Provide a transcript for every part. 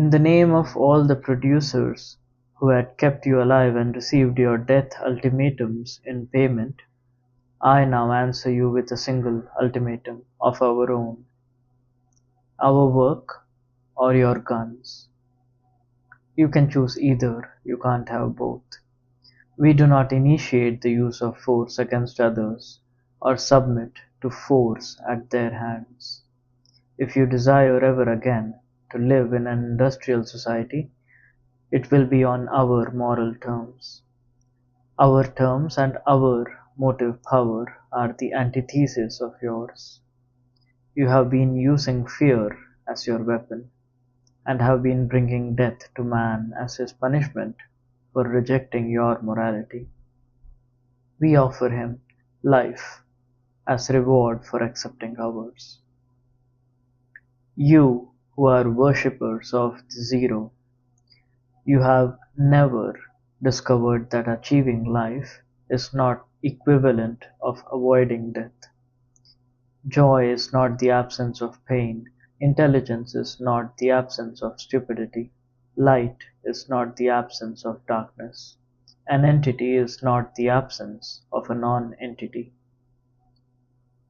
In the name of all the producers who had kept you alive and received your death ultimatums in payment, I now answer you with a single ultimatum of our own: our work or your guns. You can choose either, you can't have both. We do not initiate the use of force against others, or submit to force at their hands. If you desire ever again to live in an industrial society, it will be on our moral terms. Our terms and our motive power are the antithesis of yours. You have been using fear as your weapon, and have been bringing death to man as his punishment for rejecting your morality. We offer him life as reward for accepting ours. You who are worshippers of the zero, you have never discovered that achieving life is not equivalent of avoiding death. Joy is not the absence of pain, intelligence is not the absence of stupidity, light is not the absence of darkness, an entity is not the absence of a non-entity.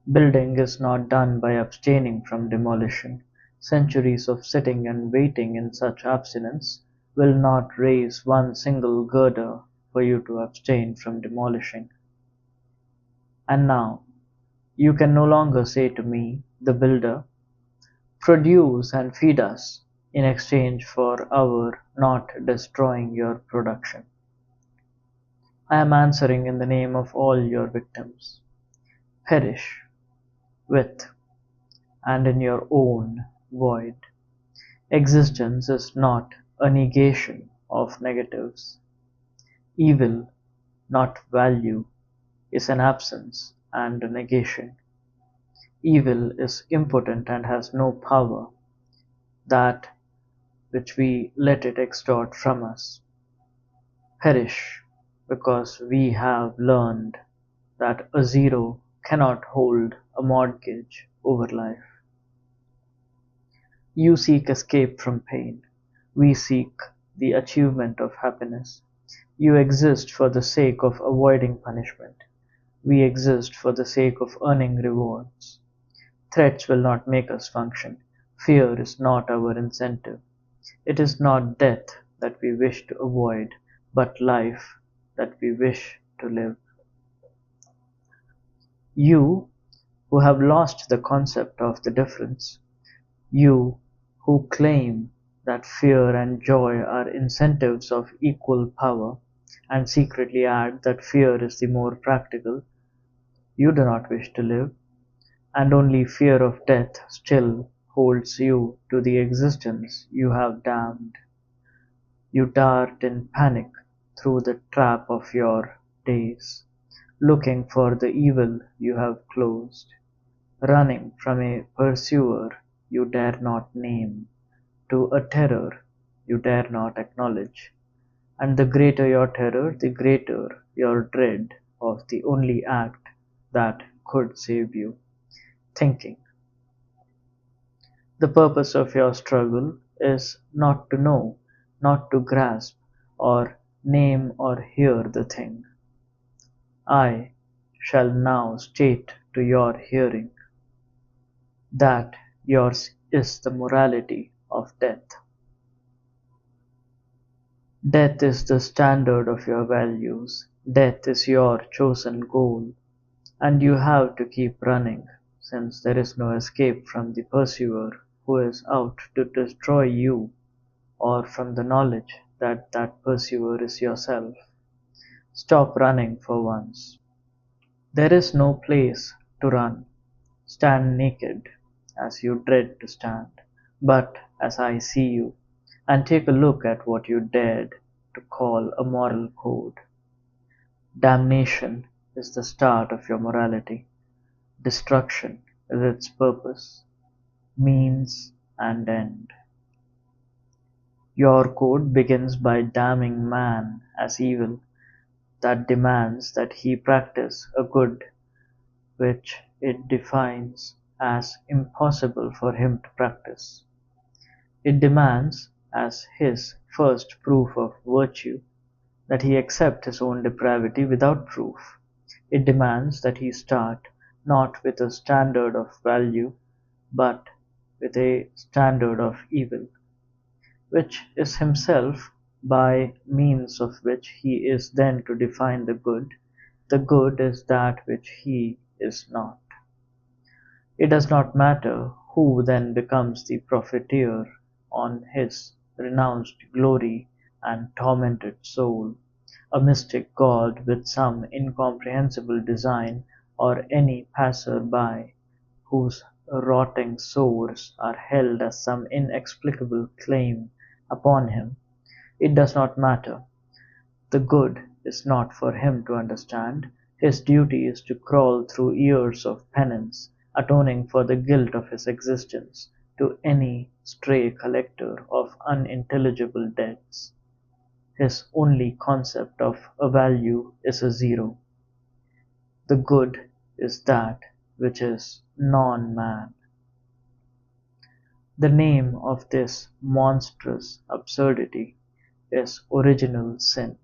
Building is not done by abstaining from demolition. Centuries of sitting and waiting in such abstinence will not raise one single girder for you to abstain from demolishing. And now, you can no longer say to me, the builder, produce and feed us in exchange for our not destroying your production. I am answering in the name of all your victims. Perish with and in your own void. Existence is not a negation of negatives. Evil, not value, is an absence and a negation. Evil is impotent and has no power, that which we let it extort from us. Perish, because we have learned that a zero cannot hold a mortgage over life. You seek escape from pain. We seek the achievement of happiness. You exist for the sake of avoiding punishment. We exist for the sake of earning rewards. Threats will not make us function. Fear is not our incentive. It is not death that we wish to avoid, but life that we wish to live. You who have lost the concept of the difference, you who claim that fear and joy are incentives of equal power, and secretly add that fear is the more practical, you do not wish to live, and only fear of death still holds you to the existence you have damned. You dart in panic through the trap of your days, looking for the evil you have closed, running from a pursuer you dare not name, to a terror you dare not acknowledge, and the greater your terror, the greater your dread of the only act that could save you, thinking. The purpose of your struggle is not to know, not to grasp, or name or hear the thing. I shall now state to your hearing that yours is the morality of death. Death is the standard of your values. Death is your chosen goal, and you have to keep running, since there is no escape from the pursuer who is out to destroy you, or from the knowledge that that pursuer is yourself. Stop running for once. There is no place to run. Stand naked, as you dread to stand, but as I see you, and take a look at what you dared to call a moral code. Damnation is the start of your morality. Destruction is its purpose, means and end. Your code begins by damning man as evil, that demands that he practice a good which it defines as impossible for him to practice. It demands as his first proof of virtue, that he accept his own depravity without proof. It demands that he start not with a standard of value, but with a standard of evil, which is himself, by means of which he is then to define the good. The good is that which he is not. It does not matter who then becomes the profiteer on his renounced glory and tormented soul, a mystic god with some incomprehensible design, or any passer-by whose rotting sores are held as some inexplicable claim upon him. It does not matter. The good is not for him to understand. His duty is to crawl through years of penance, atoning for the guilt of his existence, to any stray collector of unintelligible debts. His only concept of a value is a zero. The good is that which is non-man. The name of this monstrous absurdity is original sin.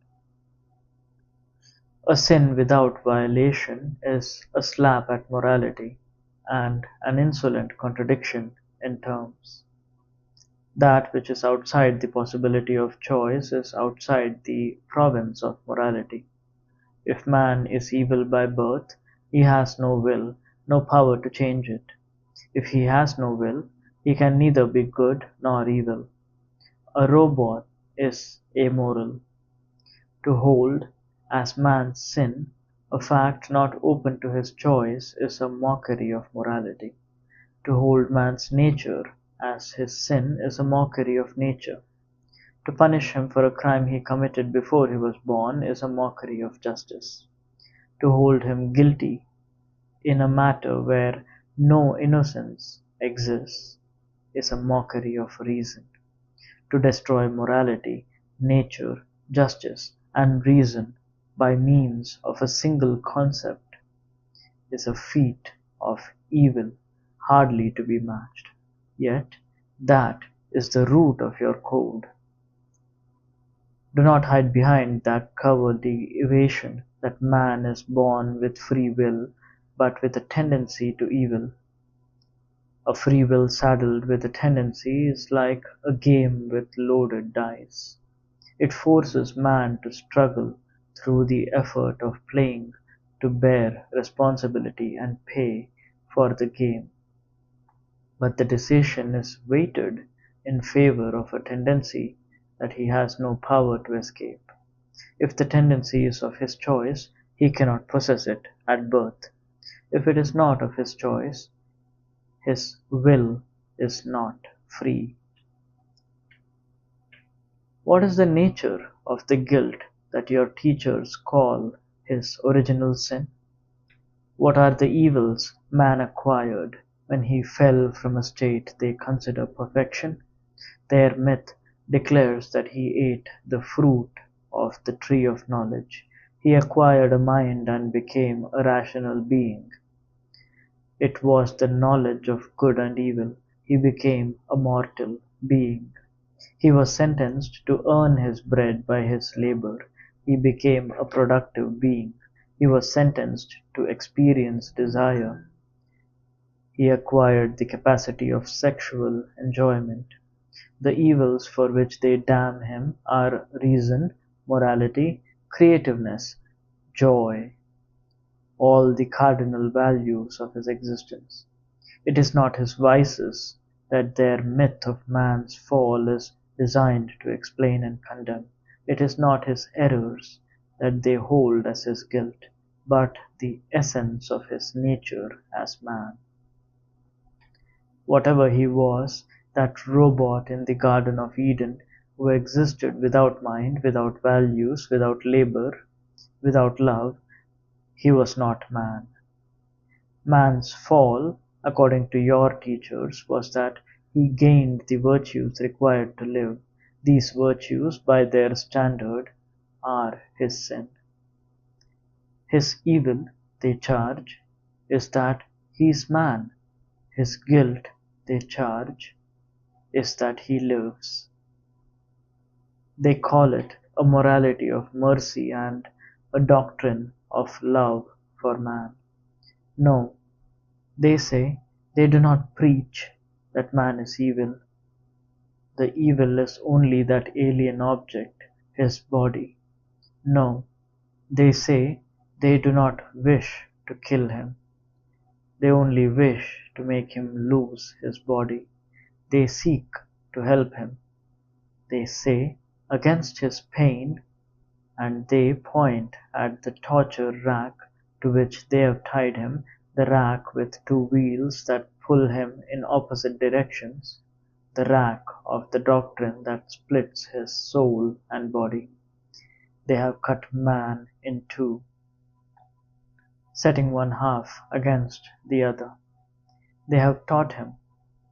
A sin without violation is a slap at morality, and an insolent contradiction in terms. That which is outside the possibility of choice is outside the province of morality. If man is evil by birth, he has no will, no power to change it. If he has no will, he can neither be good nor evil. A robot is amoral. To hold, as man's sin, a fact not open to his choice is a mockery of morality. To hold man's nature as his sin is a mockery of nature. To punish him for a crime he committed before he was born is a mockery of justice. To hold him guilty in a matter where no innocence exists is a mockery of reason. To destroy morality, nature, justice, and reason by means of a single concept is a feat of evil hardly to be matched. Yet that is the root of your code. Do not hide behind that cowardly evasion that man is born with free will, but with a tendency to evil. A free will saddled with a tendency is like a game with loaded dice. It forces man to struggle through the effort of playing, to bear responsibility and pay for the game. But the decision is weighted in favor of a tendency that he has no power to escape. If the tendency is of his choice, he cannot possess it at birth. If it is not of his choice, his will is not free. What is the nature of the guilt that your teachers call his original sin? What are the evils man acquired when he fell from a state they consider perfection? Their myth declares that he ate the fruit of the tree of knowledge. He acquired a mind and became a rational being. It was the knowledge of good and evil. He became a mortal being. He was sentenced to earn his bread by his labor. He became a productive being. He was sentenced to experience desire. He acquired the capacity of sexual enjoyment. The evils for which they damn him are reason, morality, creativeness, joy, all the cardinal values of his existence. It is not his vices that their myth of man's fall is designed to explain and condemn. It is not his errors that they hold as his guilt, but the essence of his nature as man. Whatever he was, that robot in the Garden of Eden who existed without mind, without values, without labor, without love, he was not man. Man's fall, according to your teachers, was that he gained the virtues required to live. These virtues, by their standard, are his sin. His evil, they charge, is that he is man. His guilt, they charge, is that he lives. They call it a morality of mercy and a doctrine of love for man. No, they say, they do not preach that man is evil. The evil is only that alien object, his body. No, they say they do not wish to kill him. They only wish to make him lose his body. They seek to help him. They say against his pain, and they point at the torture rack to which they have tied him, the rack with two wheels that pull him in opposite directions, the rack of the doctrine that splits his soul and body. They have cut man in two, setting one half against the other. They have taught him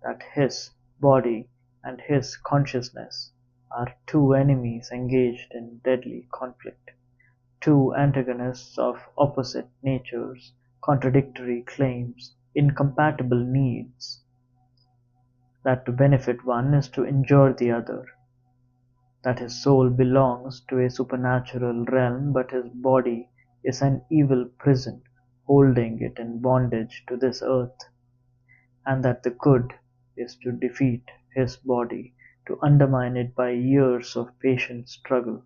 that his body and his consciousness are two enemies engaged in deadly conflict, two antagonists of opposite natures, contradictory claims, incompatible needs, that to benefit one is to injure the other, that his soul belongs to a supernatural realm, but his body is an evil prison holding it in bondage to this earth, and that the good is to defeat his body, to undermine it by years of patient struggle,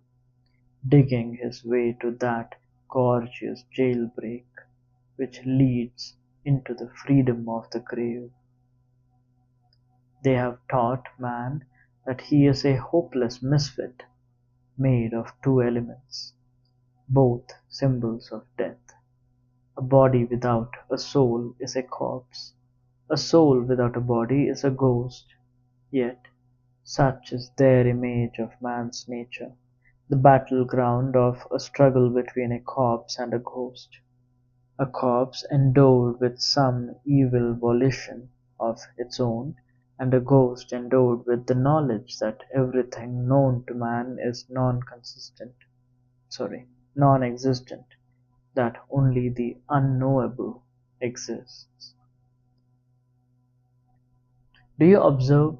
digging his way to that gorgeous jailbreak which leads into the freedom of the grave. They have taught man that he is a hopeless misfit, made of two elements, both symbols of death. A body without a soul is a corpse. A soul without a body is a ghost. Yet such is their image of man's nature, the battleground of a struggle between a corpse and a ghost. A corpse endowed with some evil volition of its own, and a ghost endowed with the knowledge that everything known to man is non-existent, that only the unknowable exists. Do you observe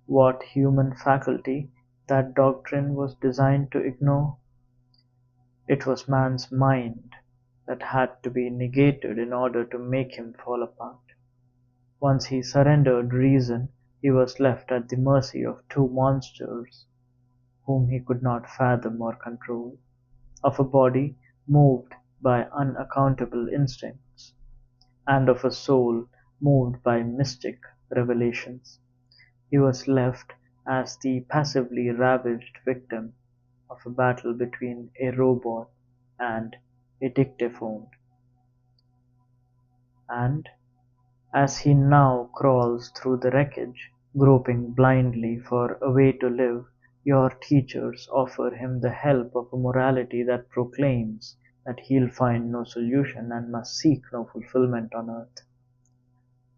what human faculty that doctrine was designed to ignore? It was man's mind that had to be negated in order to make him fall apart. Once he surrendered reason, he was left at the mercy of two monsters whom he could not fathom or control, of a body moved by unaccountable instincts, and of a soul moved by mystic revelations. He was left as the passively ravaged victim of a battle between a robot and a dictaphone. And as he now crawls through the wreckage, groping blindly for a way to live, your teachers offer him the help of a morality that proclaims that he'll find no solution and must seek no fulfillment on earth.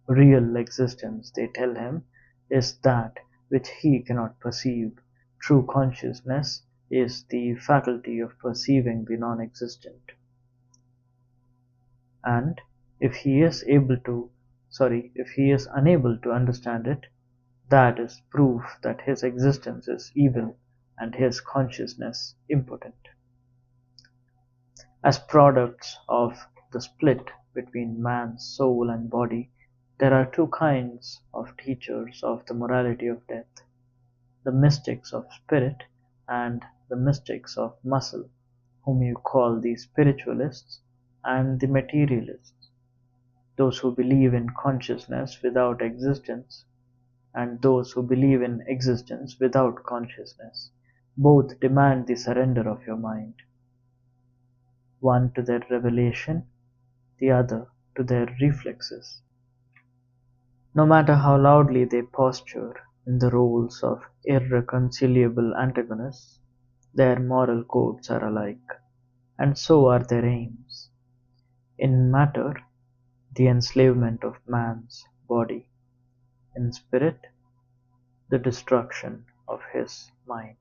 Real existence, they tell him, is that which he cannot perceive. True consciousness is the faculty of perceiving the non-existent. And if he is unable to understand it, that is proof that his existence is evil and his consciousness impotent. As products of the split between man's soul and body, there are two kinds of teachers of the morality of death: the mystics of spirit and the mystics of muscle, whom you call the spiritualists and the materialists, those who believe in consciousness without existence, and those who believe in existence without consciousness. Both demand the surrender of your mind, one to their revelation, the other to their reflexes. No matter how loudly they posture in the roles of irreconcilable antagonists, their moral codes are alike, and so are their aims. In matter, the enslavement of man's body; in spirit, the destruction of his mind.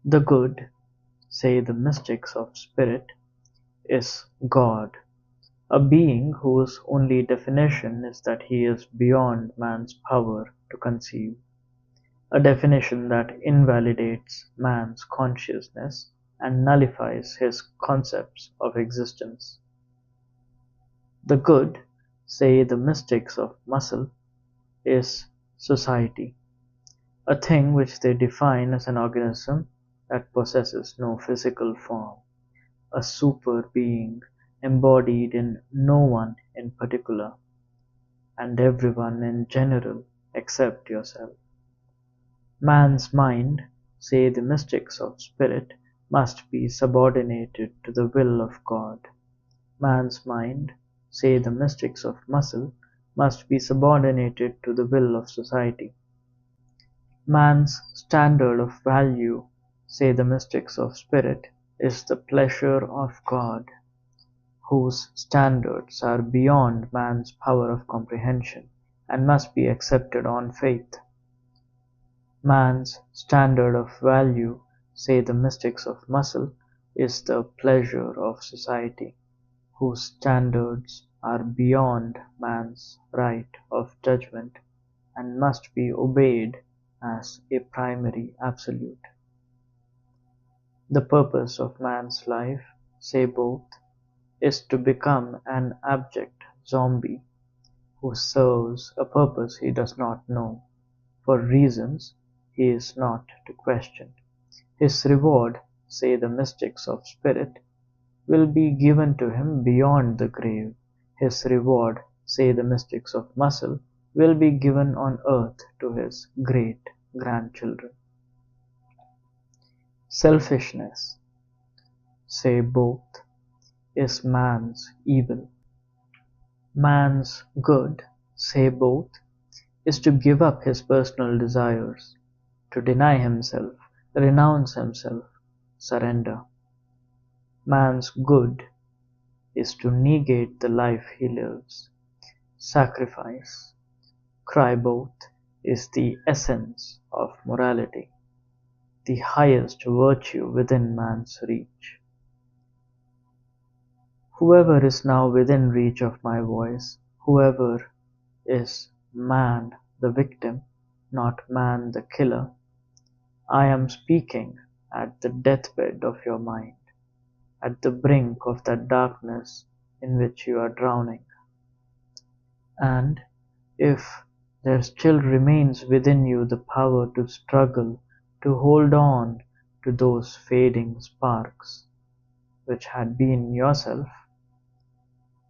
The good, say the mystics of spirit, is God, a being whose only definition is that he is beyond man's power to conceive. a definition that invalidates man's consciousness and nullifies his concepts of existence. The good, say the mystics of muscle, is society, a thing which they define as an organism that possesses no physical form, a super being embodied in no one in particular, and everyone in general except yourself. Man's mind, say the mystics of spirit, must be subordinated to the will of God. Man's mind, say the mystics of muscle, must be subordinated to the will of society. Man's standard of value, say the mystics of spirit, is the pleasure of God, whose standards are beyond man's power of comprehension and must be accepted on faith. Man's standard of value, say the mystics of muscle, is the pleasure of society, whose standards are beyond man's right of judgment and must be obeyed as a primary absolute. The purpose of man's life, say both, is to become an abject zombie who serves a purpose he does not know, for reasons he is not to question. His reward, say the mystics of spirit, will be given to him beyond the grave. His reward, say the mystics of muscle, will be given on earth to his great-grandchildren. Selfishness, say both, is man's evil. Man's good, say both, is to give up his personal desires, to deny himself, renounce himself, surrender. Man's good is to negate the life he lives, sacrifice. Cry both is the essence of morality, the highest virtue within man's reach. Whoever is now within reach of my voice, whoever is man the victim, not man the killer, I am speaking at the deathbed of your mind, at the brink of that darkness in which you are drowning. And if there still remains within you the power to struggle, to hold on to those fading sparks which had been yourself,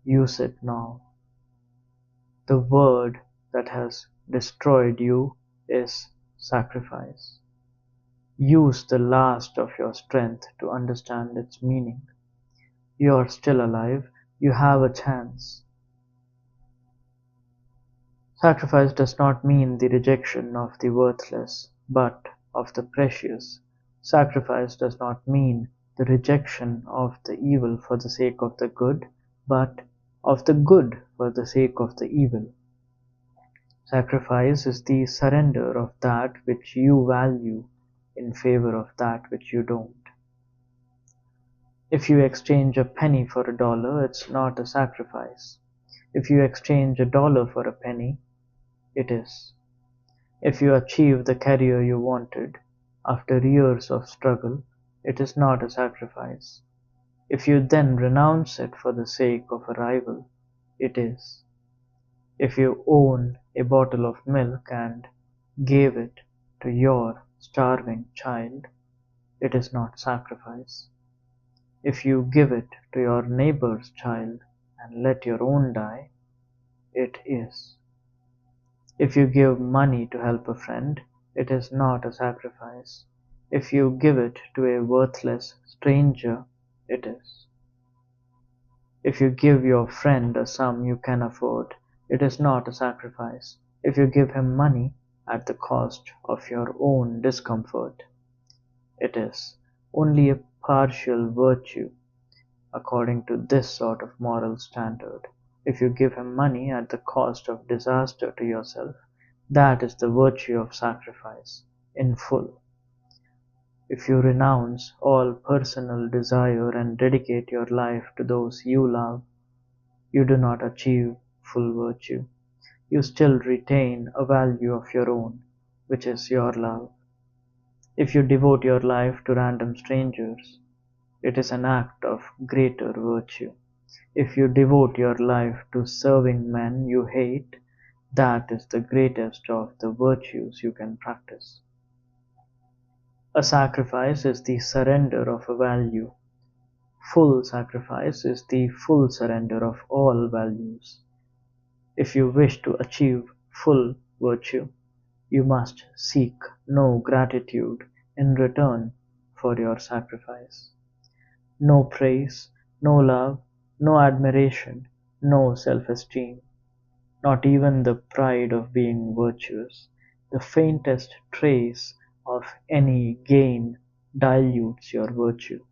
use it now. The word that has destroyed you is sacrifice. Use the last of your strength to understand its meaning. You are still alive. You have a chance. Sacrifice does not mean the rejection of the worthless, but of the precious. Sacrifice does not mean the rejection of the evil for the sake of the good, but of the good for the sake of the evil. Sacrifice is the surrender of that which you value in favor of that which you don't. If you exchange a penny for a dollar, it's not a sacrifice. If you exchange a dollar for a penny, it is. If you achieve the career you wanted after years of struggle, it is not a sacrifice. If you then renounce it for the sake of a rival, it is. If you own a bottle of milk and gave it to your starving child, it is not sacrifice. If you give it to your neighbor's child and let your own die, it is. If you give money to help a friend, it is not a sacrifice. If you give it to a worthless stranger, it is. If you give your friend a sum you can afford, it is not a sacrifice. If you give him money at the cost of your own discomfort, it is. Only a partial virtue according to this sort of moral standard. If you give him money at the cost of disaster to yourself, that is the virtue of sacrifice in full. If you renounce all personal desire and dedicate your life to those you love, you do not achieve full virtue. You still retain a value of your own, which is your love. If you devote your life to random strangers, it is an act of greater virtue. If you devote your life to serving men you hate, that is the greatest of the virtues you can practice. A sacrifice is the surrender of a value. Full sacrifice is the full surrender of all values. If you wish to achieve full virtue, you must seek no gratitude in return for your sacrifice. No praise, no love, no admiration, no self-esteem, not even the pride of being virtuous. The faintest trace of any gain dilutes your virtue.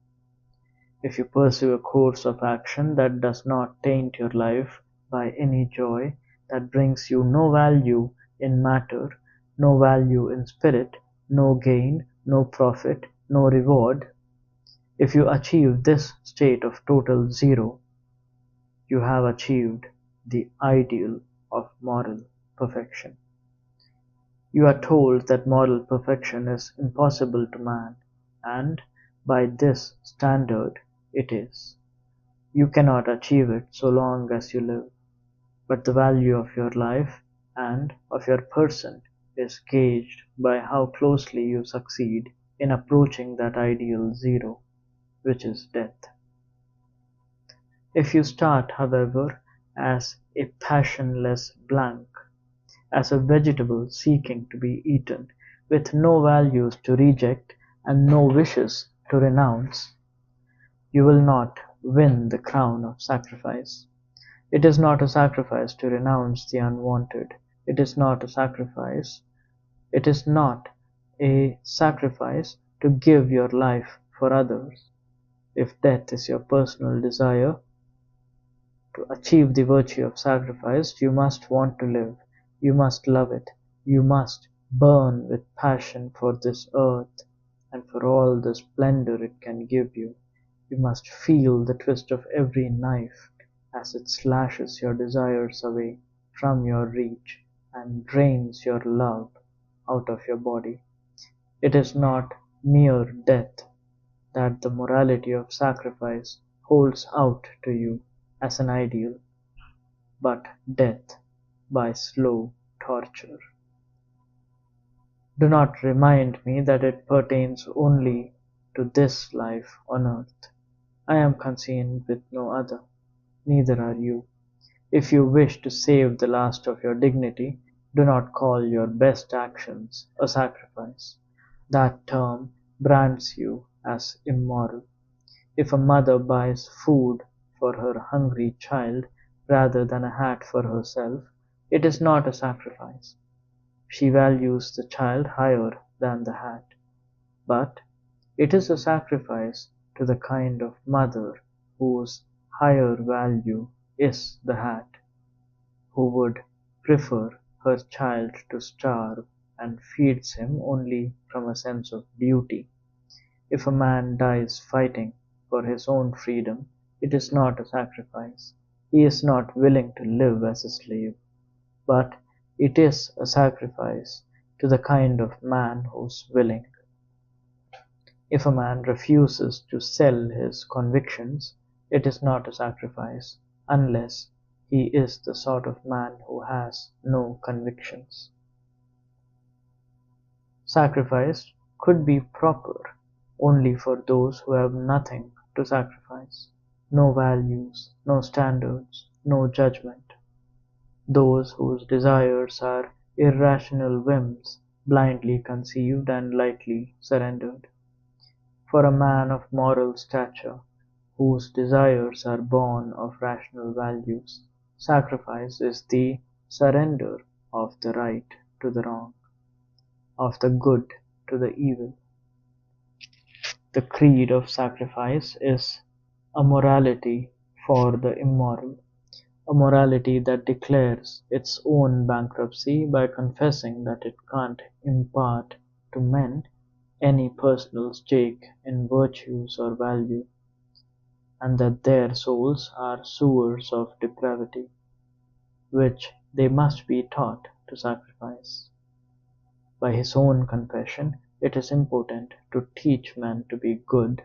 If you pursue a course of action that does not taint your life by any joy, that brings you no value in matter, no value in spirit, no gain, no profit, no reward, if you achieve this state of total zero, you have achieved the ideal of moral perfection. You are told that moral perfection is impossible to man, and by this standard it is. You cannot achieve it so long as you live, but the value of your life and of your person is gauged by how closely you succeed in approaching that ideal zero, which is death. If you start, however, as a passionless blank, as a vegetable seeking to be eaten, with no values to reject and no wishes to renounce, you will not win the crown of sacrifice. It is not a sacrifice to renounce the unwanted. It is not a sacrifice. It is not a sacrifice to give your life for others. If death is your personal desire, to achieve the virtue of sacrifice, you must want to live. You must love it. You must burn with passion for this earth and for all the splendor it can give you. You must feel the twist of every knife as it slashes your desires away from your reach and drains your love out of your body. It is not mere death that the morality of sacrifice holds out to you as an ideal, but death by slow torture. Do not remind me that it pertains only to this life on earth. I am concerned with no other, neither are you. If you wish to save the last of your dignity, do not call your best actions a sacrifice. That term brands you as immoral. If a mother buys food for her hungry child rather than a hat for herself, it is not a sacrifice. She values the child higher than the hat. But it is a sacrifice to the kind of mother whose higher value is the hat, who would prefer her child to starve and feeds him only from a sense of duty. If a man dies fighting for his own freedom, it is not a sacrifice. He is not willing to live as a slave, but it is a sacrifice to the kind of man who's willing. If a man refuses to sell his convictions, it is not a sacrifice, unless he is the sort of man who has no convictions. Sacrifice could be proper only for those who have nothing to sacrifice, no values, no standards, no judgment, those whose desires are irrational whims, blindly conceived and lightly surrendered. For a man of moral stature, whose desires are born of rational values, sacrifice is the surrender of the right to the wrong, of the good to the evil. The creed of sacrifice is a morality for the immoral, a morality that declares its own bankruptcy by confessing that it can't impart to men any personal stake in virtues or value, and that their souls are sewers of depravity, which they must be taught to sacrifice. By his own confession, it is impotent to teach men to be good,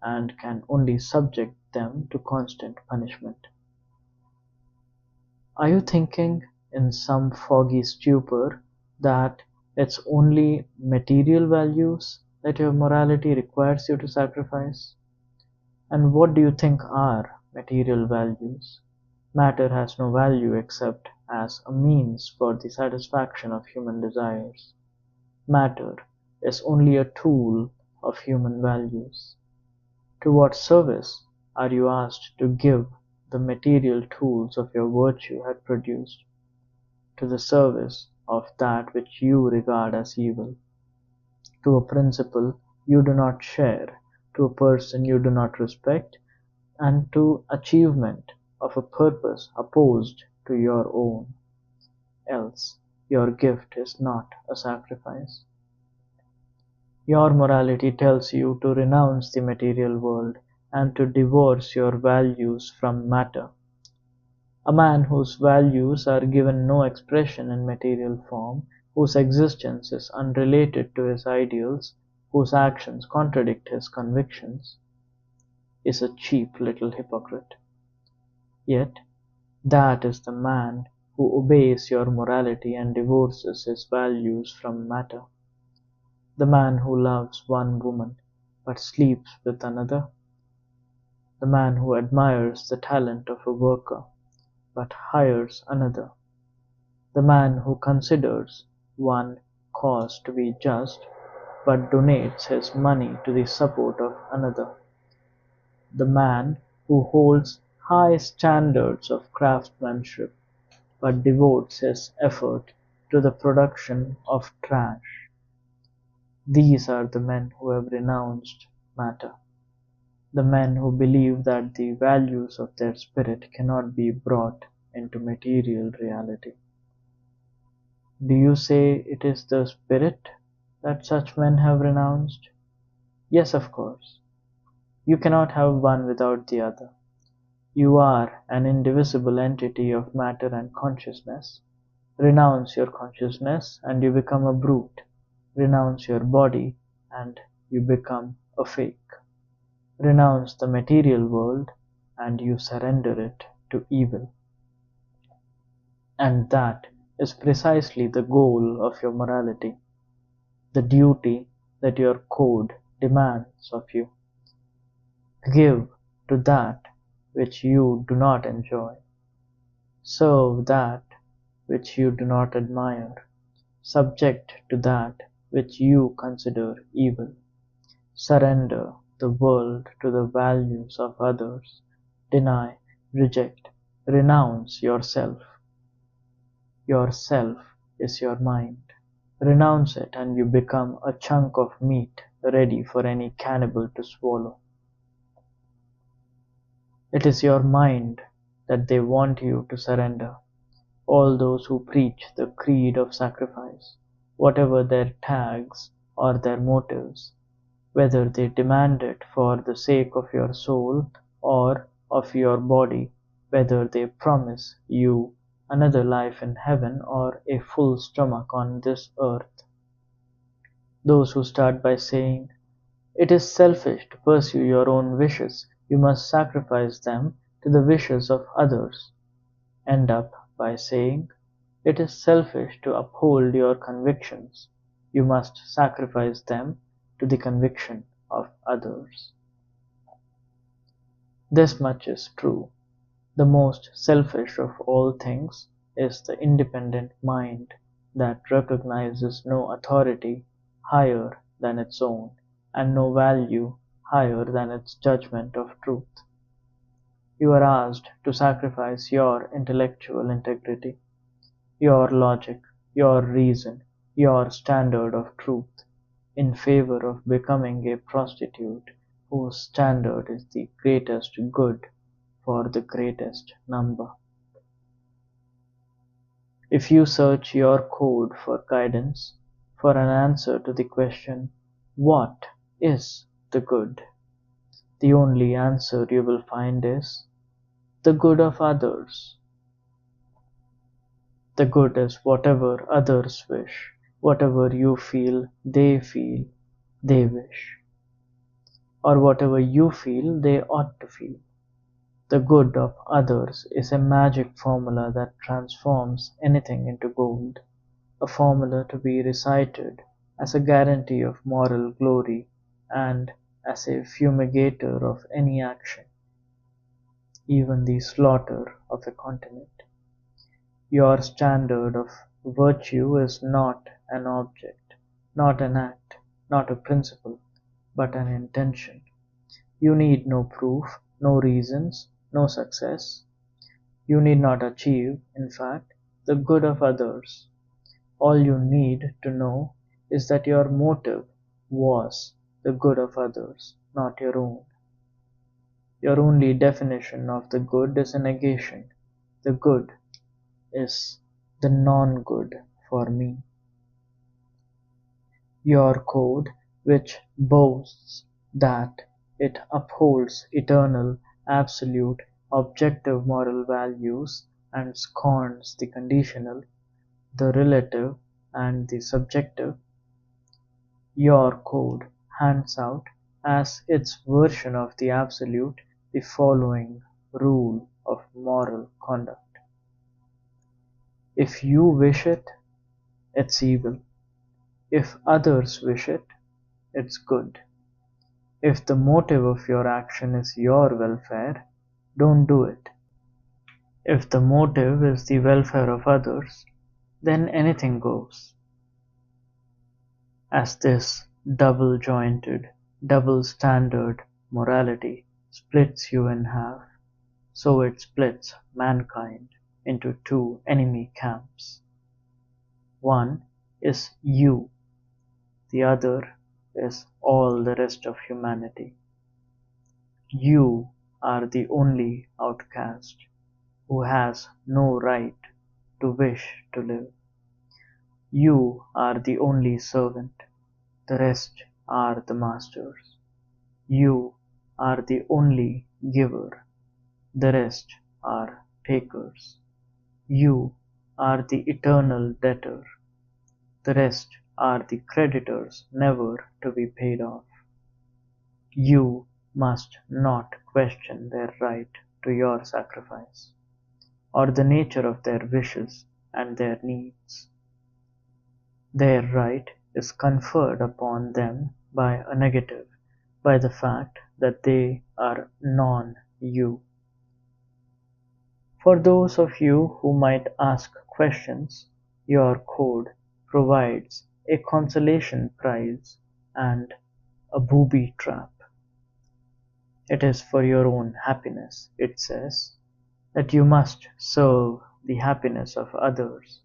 and can only subject them to constant punishment. Are you thinking, in some foggy stupor, that it's only material values that your morality requires you to sacrifice? And what do you think are material values? Matter has no value except as a means for the satisfaction of human desires. Matter is only a tool of human values. To what service are you asked to give the material tools of your virtue had produced? To the service of that which you regard as evil, to a principle you do not share, to a person you do not respect, and to achievement of a purpose opposed to your own. Else your gift is not a sacrifice. Your morality tells you to renounce the material world and to divorce your values from matter. A man whose values are given no expression in material form, whose existence is unrelated to his ideals, whose actions contradict his convictions, is a cheap little hypocrite. Yet that is the man who obeys your morality and divorces his values from matter. The man who loves one woman but sleeps with another. The man who admires the talent of a worker but hires another. The man who considers one cause to be just but donates his money to the support of another. The man who holds high standards of craftsmanship but devotes his effort to the production of trash. These are the men who have renounced matter, the men who believe that the values of their spirit cannot be brought into material reality. Do you say it is the spirit that such men have renounced? Yes, of course. You cannot have one without the other. You are an indivisible entity of matter and consciousness. Renounce your consciousness and you become a brute. Renounce your body and you become a fake. Renounce the material world and you surrender it to evil. And that is precisely the goal of your morality, the duty that your code demands of you. Give to that which you do not enjoy. Serve that which you do not admire. Subject to that which you consider evil. Surrender the world to the values of others. Deny, reject, renounce yourself. Yourself is your mind. Renounce it and you become a chunk of meat ready for any cannibal to swallow. It is your mind that they want you to surrender. All those who preach the creed of sacrifice, whatever their tags or their motives, whether they demand it for the sake of your soul or of your body, whether they promise you another life in heaven or a full stomach on this earth. Those who start by saying, "It is selfish to pursue your own wishes, you must sacrifice them to the wishes of others," end up by saying, "It is selfish to uphold your convictions, you must sacrifice them to the conviction of others." This much is true. The most selfish of all things is the independent mind that recognizes no authority higher than its own, and no value higher than its judgment of truth. You are asked to sacrifice your intellectual integrity, your logic, your reason, your standard of truth, in favor of becoming a prostitute whose standard is the greatest good for the greatest number. If you search your code for guidance, for an answer to the question, "What is the good?" the only answer you will find is, "The good of others." The good is whatever others wish, Whatever you feel, they wish, or whatever you feel, they ought to feel. The good of others is a magic formula that transforms anything into gold, a formula to be recited as a guarantee of moral glory and as a fumigator of any action, even the slaughter of a continent. Your standard of virtue is not an object, not an act, not a principle, but an intention. You need no proof, no reasons, no success. You need not achieve, in fact, the good of others. All you need to know is that your motive was the good of others, not your own. Your only definition of the good is a negation. The good is the non-good for me. Your code, which boasts that it upholds eternal, absolute, objective moral values and scorns the conditional, the relative, and the subjective, your code hands out as its version of the absolute the following rule of moral conduct: if you wish it, it's evil. If others wish it, it's good. If the motive of your action is your welfare, don't do it. If the motive is the welfare of others, then anything goes. As this double-jointed, double-standard morality splits you in half, so it splits mankind into two enemy camps. One is you, the other is all the rest of humanity. You are the only outcast who has no right to wish to live. You are the only servant, the rest are the masters. You are the only giver, the rest are takers. You are the eternal debtor, the rest are the creditors never to be paid off. You must not question their right to your sacrifice, or the nature of their wishes and their needs. Their right is conferred upon them by a negative, by the fact that they are non-you. For those of you who might ask questions, your code provides a consolation prize and a booby trap. It is for your own happiness, it says, that you must serve the happiness of others.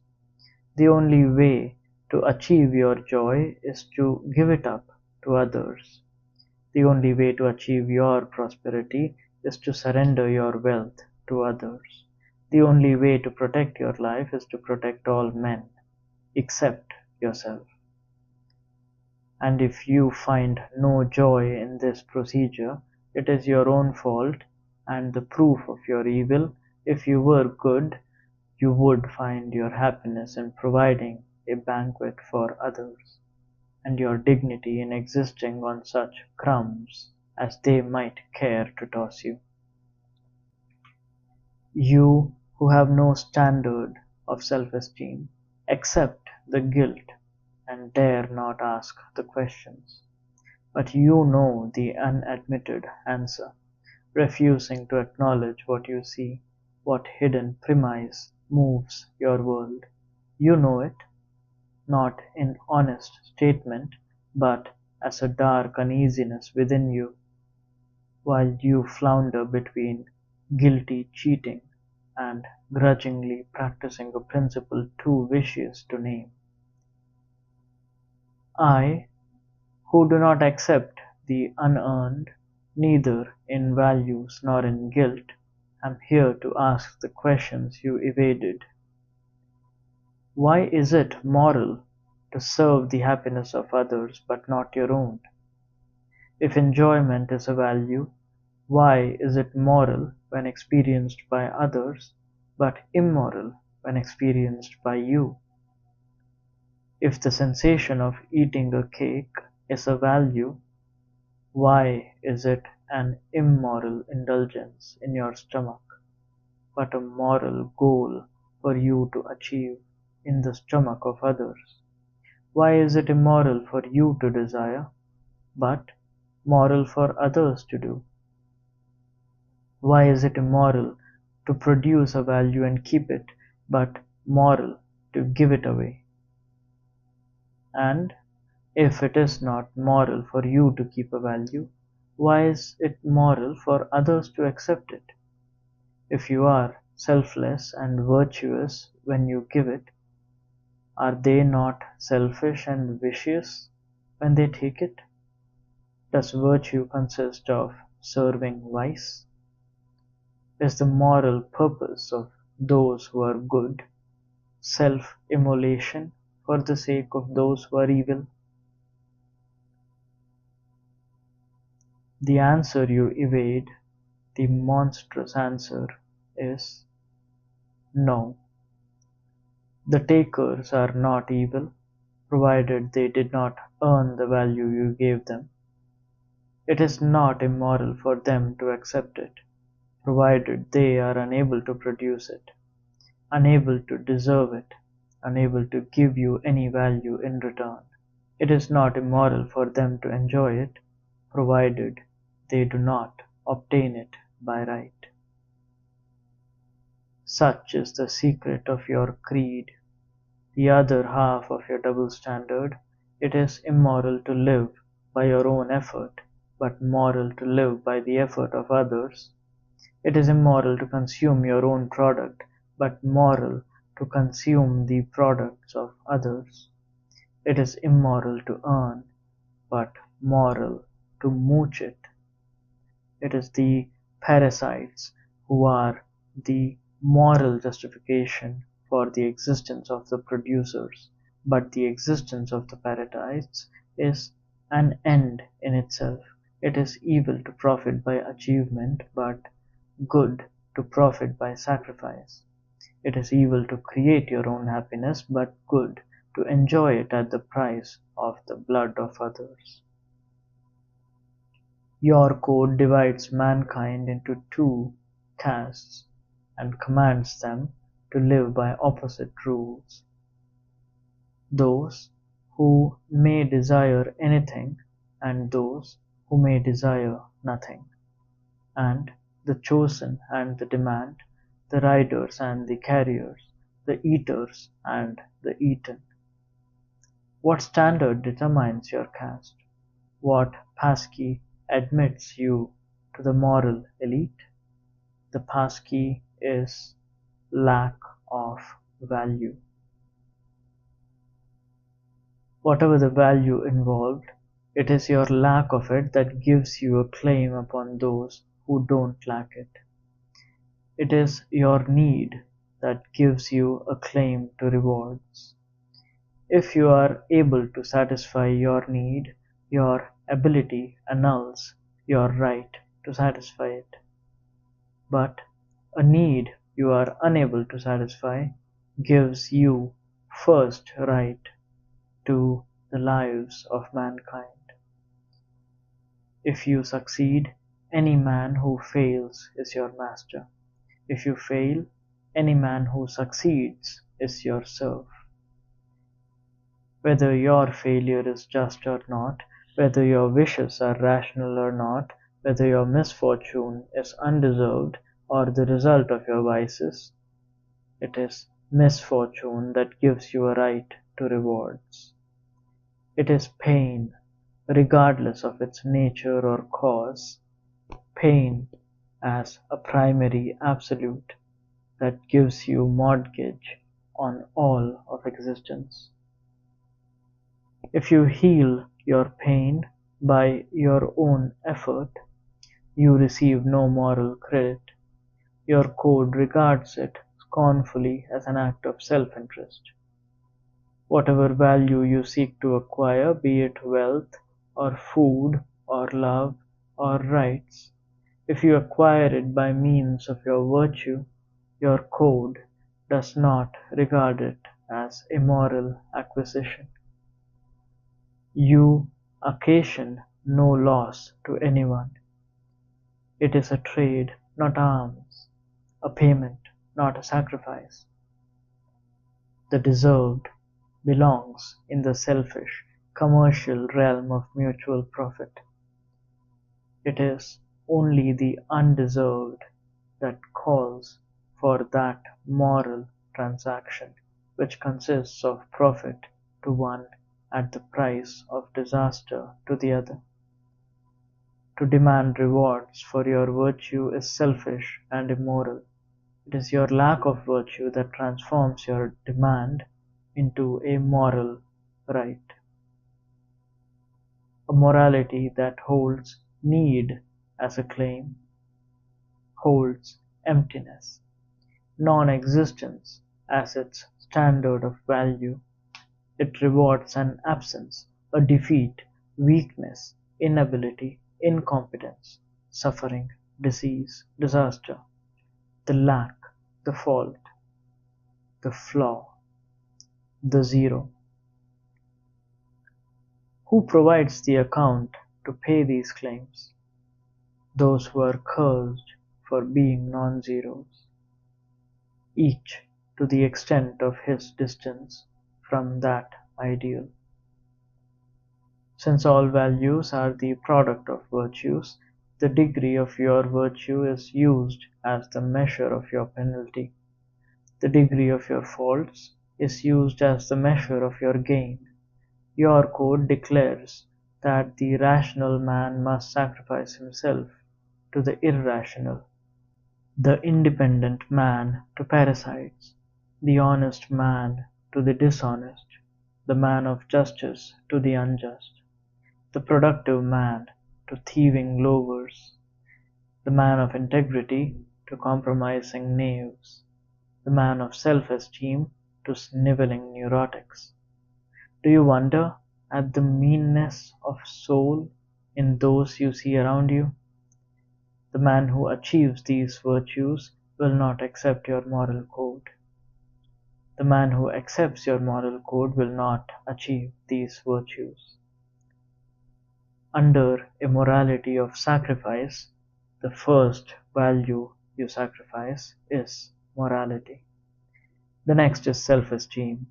The only way to achieve your joy is to give it up to others. The only way to achieve your prosperity is to surrender your wealth to others. The only way to protect your life is to protect all men, except yourself. And if you find no joy in this procedure, it is your own fault and the proof of your evil. If you were good, you would find your happiness in providing a banquet for others, and your dignity in existing on such crumbs as they might care to toss you. You who have no standard of self-esteem, accept the guilt and dare not ask the questions. But you know the unadmitted answer, refusing to acknowledge what you see, what hidden premise moves your world. You know it, not in honest statement, but as a dark uneasiness within you, while you flounder between guilty cheating and grudgingly practicing a principle too vicious to name. I, who do not accept the unearned, neither in values nor in guilt, am here to ask the questions you evaded. Why is it moral to serve the happiness of others but not your own? If enjoyment is a value, why is it moral when experienced by others, but immoral when experienced by you? If the sensation of eating a cake is a value, why is it an immoral indulgence in your stomach, but a moral goal for you to achieve in the stomach of others? Why is it immoral for you to desire, but moral for others to do? Why is it immoral to produce a value and keep it, but moral to give it away? And if it is not moral for you to keep a value, why is it moral for others to accept it? If you are selfless and virtuous when you give it, are they not selfish and vicious when they take it? Does virtue consist of serving vice? Is the moral purpose of those who are good self-immolation for the sake of those who are evil? The answer you evade, the monstrous answer, is no. The takers are not evil, provided they did not earn the value you gave them. It is not immoral for them to accept it, provided they are unable to produce it, unable to deserve it, unable to give you any value in return. It is not immoral for them to enjoy it, provided they do not obtain it by right. Such is the secret of your creed, the other half of your double standard. It is immoral to live by your own effort, but moral to live by the effort of others. It is immoral to consume your own product, but moral to consume the products of others. It is immoral to earn, but moral to mooch it. It is the parasites who are the moral justification for the existence of the producers, but the existence of the parasites is an end in itself. It is evil to profit by achievement, but good to profit by sacrifice. It is evil to create your own happiness, but good to enjoy it at the price of the blood of others. Your code divides mankind into two castes and commands them to live by opposite rules. Those who may desire anything and those who may desire nothing, and the chosen and the demand, the riders and the carriers, the eaters and the eaten. What standard determines your caste? What passkey admits you to the moral elite? The passkey is lack of value. Whatever the value involved, it is your lack of it that gives you a claim upon those who don't lack it. It is your need that gives you a claim to rewards. If you are able to satisfy your need, your ability annuls your right to satisfy it. But a need you are unable to satisfy gives you first right to the lives of mankind. If you succeed, any man who fails is your master. If you fail, any man who succeeds is your serf. Whether your failure is just or not, whether your wishes are rational or not, whether your misfortune is undeserved or the result of your vices, it is misfortune that gives you a right to rewards. It is pain, regardless of its nature or cause, pain as a primary absolute, that gives you mortgage on all of existence. If you heal your pain by your own effort, you receive no moral credit. Your code regards it scornfully as an act of self-interest. Whatever value you seek to acquire, be it wealth or food or love or rights, if you acquire it by means of your virtue, your code does not regard it as immoral acquisition. You occasion no loss to anyone. It is a trade, not arms, a payment, not a sacrifice. The deserved belongs in the selfish, commercial realm of mutual profit. It is only the undeserved that calls for that moral transaction which consists of profit to one at the price of disaster to the other. To demand rewards for your virtue is selfish and immoral. It is your lack of virtue that transforms your demand into a moral right, a morality that holds need as a claim, holds emptiness, non-existence as its standard of value. It rewards an absence, a defeat, weakness, inability, incompetence, suffering, disease, disaster, the lack, the fault, the flaw, the zero. Who provides the account to pay these claims? Those who are cursed for being non-zeros, each to the extent of his distance from that ideal. Since all values are the product of virtues, the degree of your virtue is used as the measure of your penalty. The degree of your faults is used as the measure of your gain. Your code declares that the rational man must sacrifice himself to the irrational, the independent man to parasites, the honest man to the dishonest, the man of justice to the unjust, the productive man to thieving lovers, the man of integrity to compromising knaves, the man of self-esteem to sniveling neurotics. Do you wonder at the meanness of soul in those you see around you? The man who achieves these virtues will not accept your moral code. The man who accepts your moral code will not achieve these virtues. Under immorality of sacrifice, the first value you sacrifice is morality. The next is self-esteem.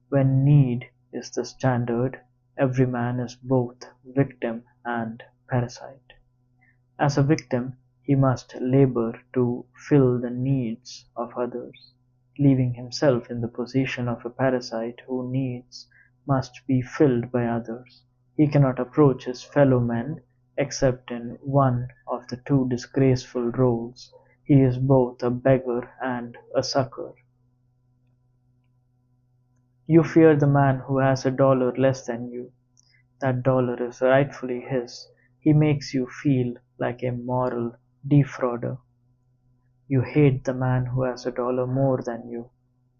When need is the standard, every man is both victim and parasite. As a victim, he must labor to fill the needs of others, leaving himself in the position of a parasite whose needs must be filled by others. He cannot approach his fellow men except in one of the two disgraceful roles. He is both a beggar and a sucker. You fear the man who has $1 less than you. That dollar is rightfully his. He makes you feel like a moral defrauder. You hate the man who has $1 more than you.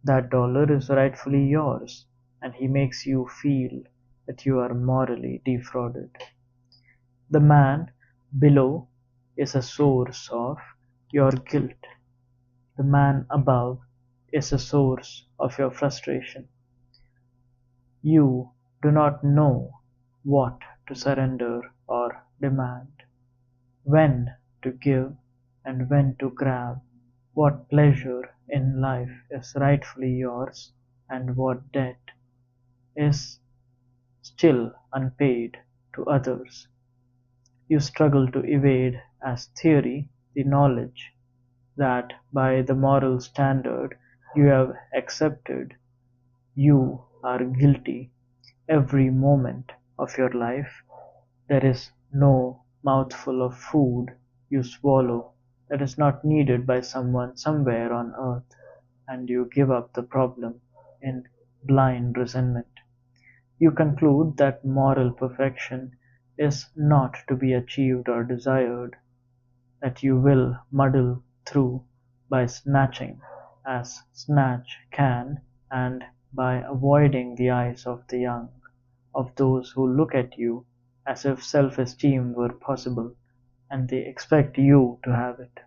That dollar is rightfully yours, and he makes you feel that you are morally defrauded. The man below is a source of your guilt. The man above is a source of your frustration. You do not know what to surrender or demand, when to give and when to grab, what pleasure in life is rightfully yours and what debt is still unpaid to others. You struggle to evade as theory the knowledge that by the moral standard you have accepted you are guilty every moment of your life. There is no mouthful of food you swallow that is not needed by someone somewhere on earth, and you give up the problem in blind resentment. You conclude that moral perfection is not to be achieved or desired, that you will muddle through by snatching as snatch can, and by avoiding the eyes of the young, of those who look at you as if self-esteem were possible, and they expect you to have it.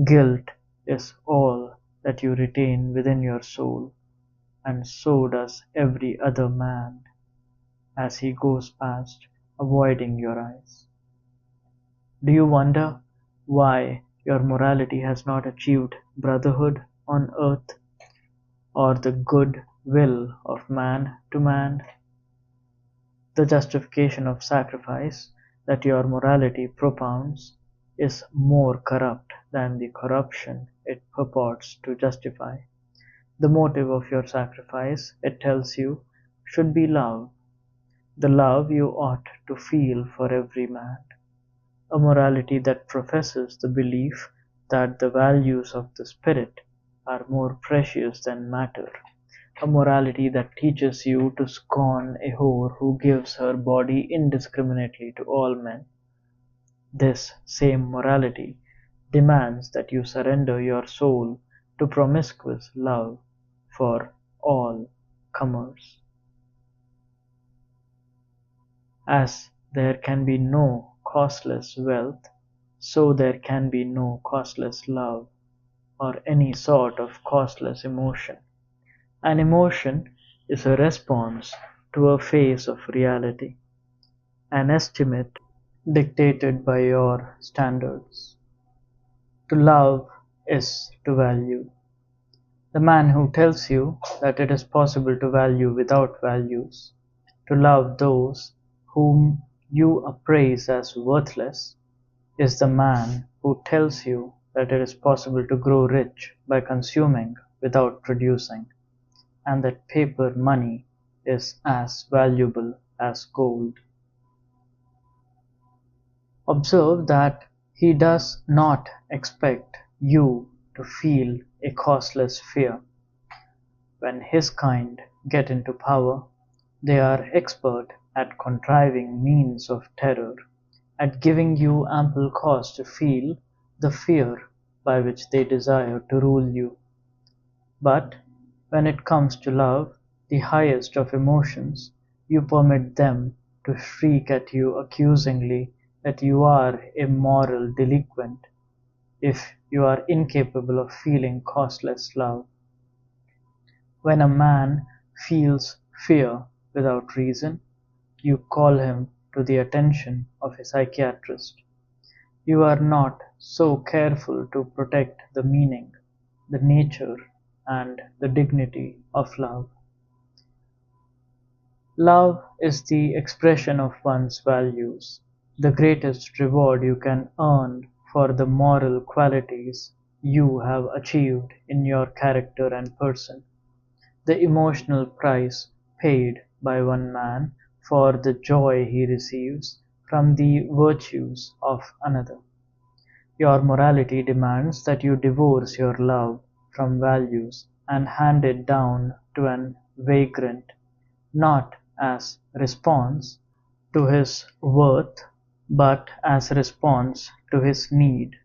Guilt is all that you retain within your soul, and so does every other man as he goes past, avoiding your eyes. Do you wonder why your morality has not achieved brotherhood on earth, or the good will of man to man? The justification of sacrifice that your morality propounds is more corrupt than the corruption it purports to justify. The motive of your sacrifice, it tells you, should be love, the love you ought to feel for every man. A morality that professes the belief that the values of the spirit are more precious than matter. A morality that teaches you to scorn a whore who gives her body indiscriminately to all men. This same morality demands that you surrender your soul to promiscuous love for all comers. As there can be no costless wealth, so there can be no costless love, or any sort of costless emotion. An emotion is a response to a phase of reality, an estimate dictated by your standards. To love is to value. The man who tells you that it is possible to value without values, to love those whom you appraise as worthless, is the man who tells you that it is possible to grow rich by consuming without producing, and that paper money is as valuable as gold. Observe that he does not expect you to feel a causeless fear. When his kind get into power, they are expert at contriving means of terror, at giving you ample cause to feel the fear by which they desire to rule you. But when it comes to love, the highest of emotions, you permit them to shriek at you accusingly that you are a moral delinquent if you are incapable of feeling causeless love. When a man feels fear without reason, you call him to the attention of a psychiatrist. You are not so careful to protect the meaning, the nature, and the dignity of love. Love is the expression of one's values, the greatest reward you can earn for the moral qualities you have achieved in your character and person, the emotional price paid by one man for the joy he receives from the virtues of another. Your morality demands that you divorce your love from values and hand it down to an vagrant, not as response to his worth, but as response to his need,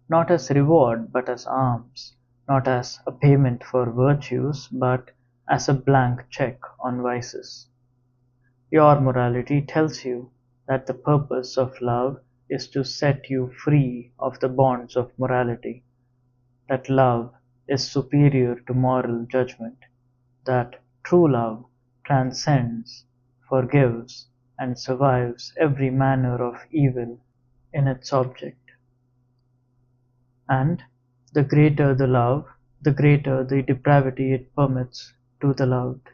not as reward but as alms, not as a payment for virtues but as a blank check on vices. Your morality tells you that the purpose of love is to set you free of the bonds of morality, that love is superior to moral judgment, that true love transcends, forgives, and survives every manner of evil in its object. And the greater the love, the greater the depravity it permits to the loved.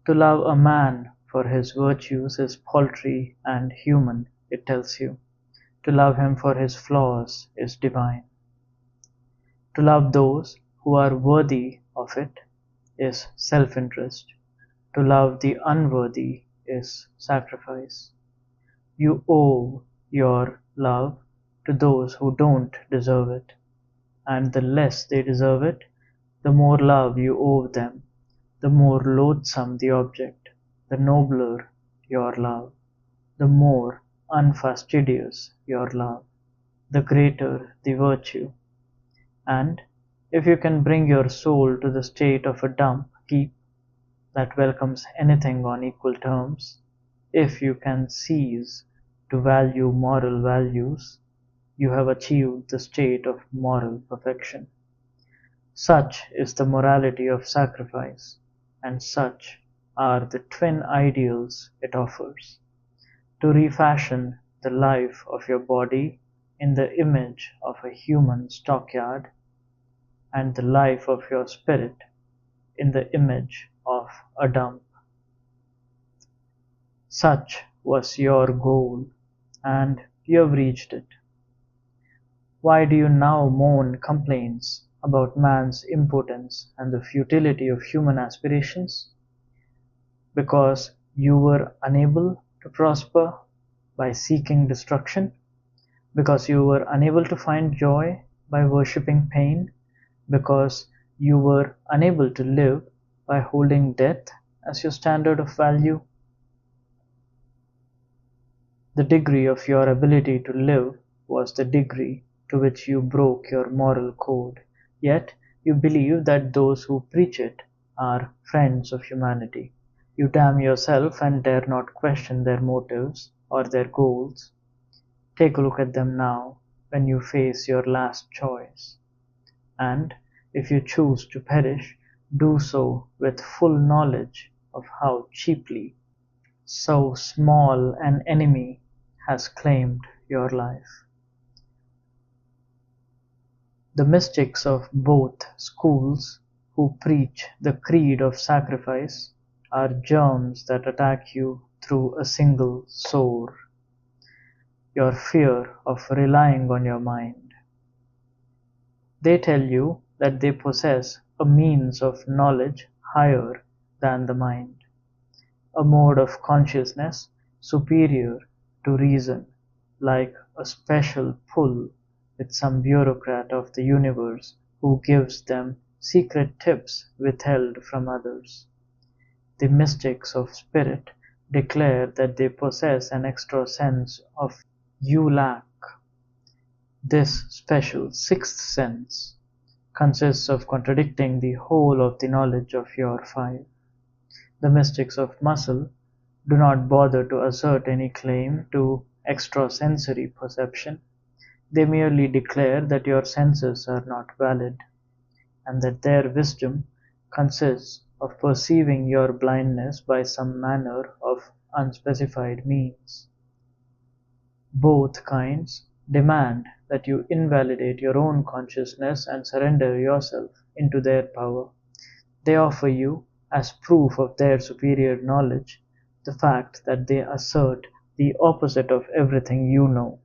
To love a man for his virtues is paltry and human, it tells you. To love him for his flaws is divine. To love those who are worthy of it is self-interest. To love the unworthy is sacrifice. You owe your love to those who don't deserve it, and the less they deserve it, the more love you owe them, the more loathsome the object, the nobler your love, the more unfastidious your love, the greater the virtue. And if you can bring your soul to the state of a dump heap that welcomes anything on equal terms, if you can cease to value moral values, you have achieved the state of moral perfection. Such is the morality of sacrifice, and such are the twin ideals it offers: to refashion the life of your body in the image of a human stockyard, and the life of your spirit in the image of a dump. Such was your goal, and you have reached it. Why do you now moan complaints about man's impotence and the futility of human aspirations? Because you were unable to prosper by seeking destruction? Because you were unable to find joy by worshipping pain? Because you were unable to live by holding death as your standard of value? The degree of your ability to live was the degree to which you broke your moral code, yet you believe that those who preach it are friends of humanity. You damn yourself and dare not question their motives or their goals. Take a look at them now when you face your last choice. And if you choose to perish, do so with full knowledge of how cheaply so small an enemy has claimed your life. The mystics of both schools who preach the creed of sacrifice are germs that attack you through a single sore: your fear of relying on your mind. They tell you that they possess a means of knowledge higher than the mind, a mode of consciousness superior to reason, like a special pull with some bureaucrat of the universe who gives them secret tips withheld from others. The mystics of spirit declare that they possess an extra sense of you lack. This special sixth sense consists of contradicting the whole of the knowledge of your five. The mystics of muscle do not bother to assert any claim to extrasensory perception. They merely declare that your senses are not valid, and that their wisdom consists of perceiving your blindness by some manner of unspecified means. Both kinds demand that you invalidate your own consciousness and surrender yourself into their power. They offer you, as proof of their superior knowledge, the fact that they assert the opposite of everything you know,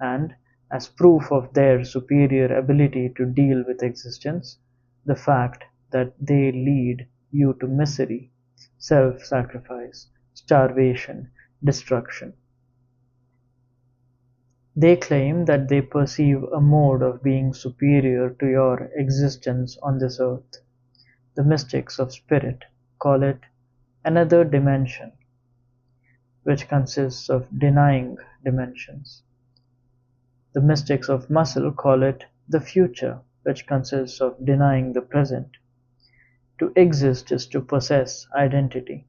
and, as proof of their superior ability to deal with existence, the fact that they lead you to misery, self-sacrifice, starvation, destruction. They claim that they perceive a mode of being superior to your existence on this earth. The mystics of spirit call it another dimension, which consists of denying dimensions. The mystics of muscle call it the future, which consists of denying the present. To exist is to possess identity.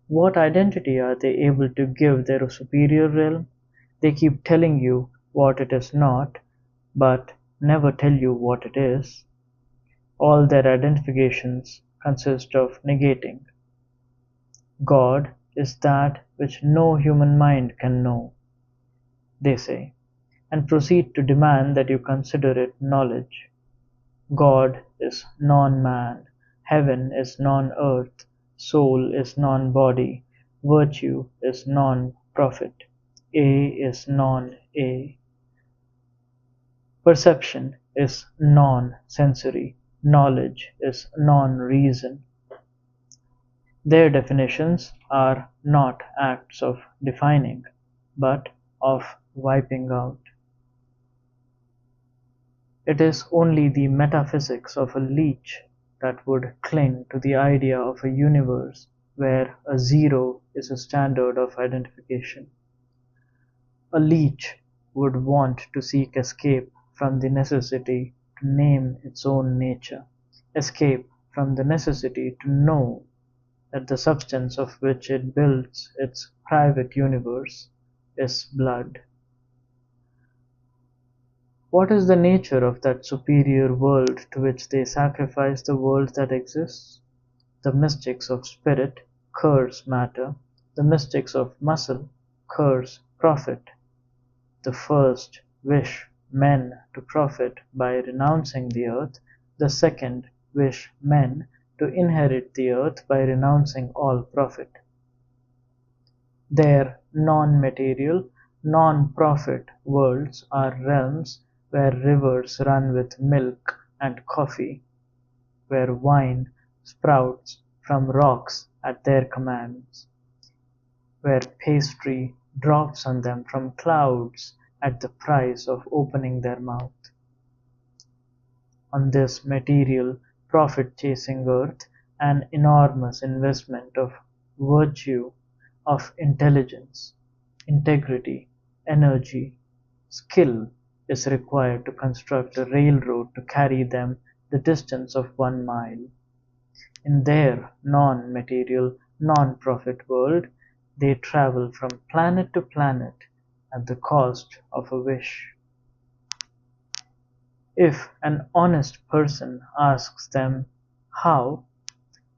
What identity are they able to give their superior realm? They keep telling you what it is not, but never tell you what it is. All their identifications consist of negating. God is that which no human mind can know, they say, and proceed to demand that you consider it knowledge. God is non-man, heaven is non-earth, soul is non-body, virtue is non-profit, A is non-A. Perception is non-sensory, knowledge is non-reason. Their definitions are not acts of defining, but of wiping out. It is only the metaphysics of a leech that would cling to the idea of a universe where a zero is a standard of identification. A leech would want to seek escape from the necessity to name its own nature, escape from the necessity to know that the substance of which it builds its private universe is blood. What is the nature of that superior world to which they sacrifice the world that exists? The mystics of spirit curse matter, the mystics of muscle curse profit. The first wish men to profit by renouncing the earth, the second wish men to inherit the earth by renouncing all profit. Their non-material, non-profit worlds are realms where rivers run with milk and coffee, where wine sprouts from rocks at their commands, where pastry drops on them from clouds at the price of opening their mouth. On this material, profit-chasing earth, an enormous investment of virtue, of intelligence, integrity, energy, skill is required to construct a railroad to carry them the distance of 1 mile. In their non-material, non-profit world, they travel from planet to planet at the cost of a wish. If an honest person asks them how,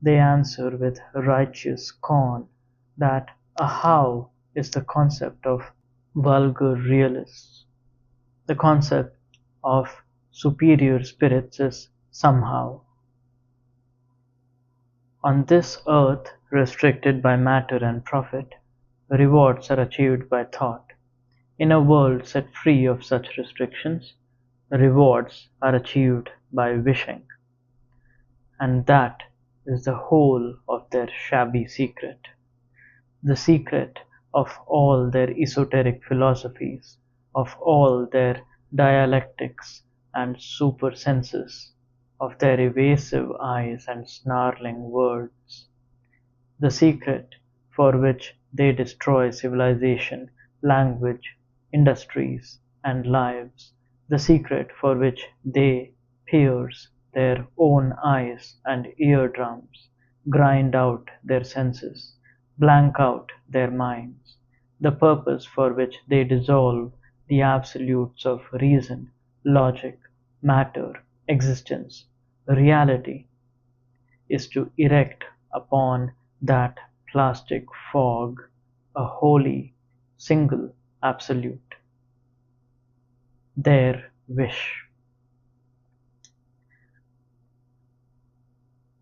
they answer with righteous scorn that a how is the concept of vulgar realists. The concept of superior spirits is somehow. On this earth restricted by matter and profit, rewards are achieved by thought. In a world set free of such restrictions, rewards are achieved by wishing. And that is the whole of their shabby secret. The secret of all their esoteric philosophies, of all their dialectics and supersenses, of their evasive eyes and snarling words. The secret for which they destroy civilization, language, industries, and lives. The secret for which they pierce their own eyes and eardrums, grind out their senses, blank out their minds. The purpose for which they dissolve the absolutes of reason, logic, matter, existence, reality, is to erect upon that plastic fog a holy, single absolute. Their wish.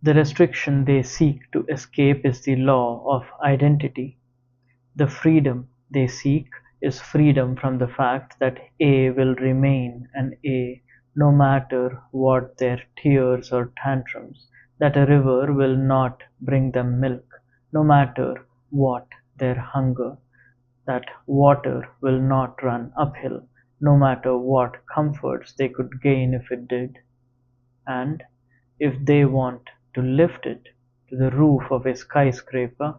The restriction they seek to escape is the law of identity. The freedom they seek is freedom from the fact that A will remain an A no matter what their tears or tantrums, that a river will not bring them milk, no matter what their hunger, that water will not run uphill, no matter what comforts they could gain if it did. And if they want to lift it to the roof of a skyscraper,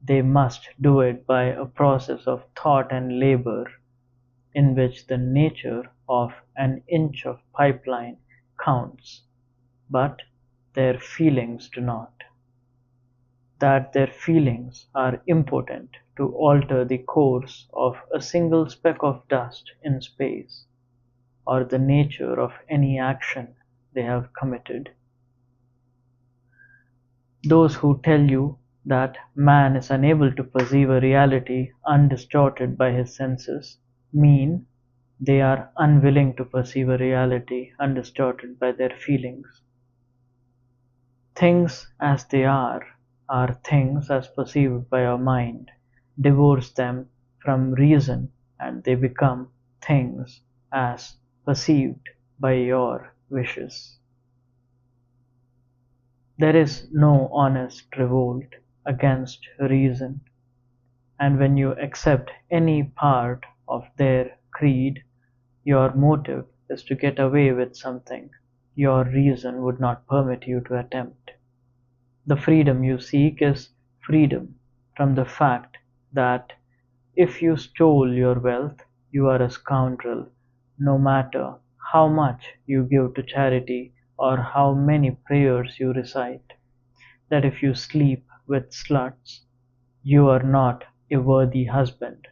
they must do it by a process of thought and labor in which the nature of an inch of pipeline counts, but their feelings do not. That their feelings are impotent to alter the course of a single speck of dust in space, or the nature of any action they have committed. Those who tell you that man is unable to perceive a reality undistorted by his senses mean they are unwilling to perceive a reality undistorted by their feelings. Things as they are things as perceived by our mind. Divorce them from reason and they become things as perceived by your wishes. There is no honest revolt against reason, and when you accept any part of their creed, your motive is to get away with something your reason would not permit you to attempt. The freedom you seek is freedom from the fact that if you stole your wealth, you are a scoundrel, no matter how much you give to charity or how many prayers you recite. That if you sleep with sluts, you are not a worthy husband,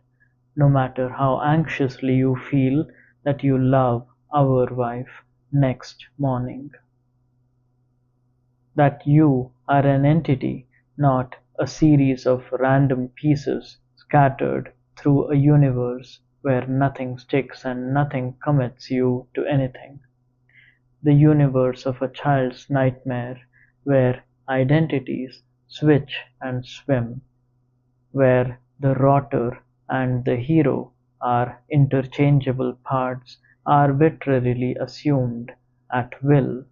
no matter how anxiously you feel that you love our wife next morning. that you are an entity, not a series of random pieces scattered through a universe where nothing sticks and nothing commits you to anything. The universe of a child's nightmare where identities switch and swim, where the rotter and the hero are interchangeable parts arbitrarily assumed at will,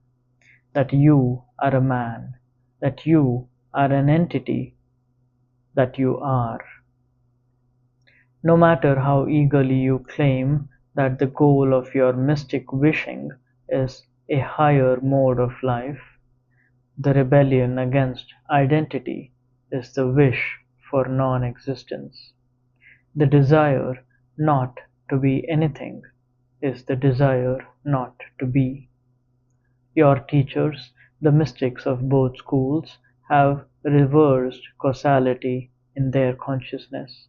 that you are a man, that you are an entity, that you are. No matter how eagerly you claim that the goal of your mystic wishing is a higher mode of life, the rebellion against identity is the wish for non-existence. The desire not to be anything is the desire not to be. Your teachers, the mystics of both schools, have reversed causality in their consciousness,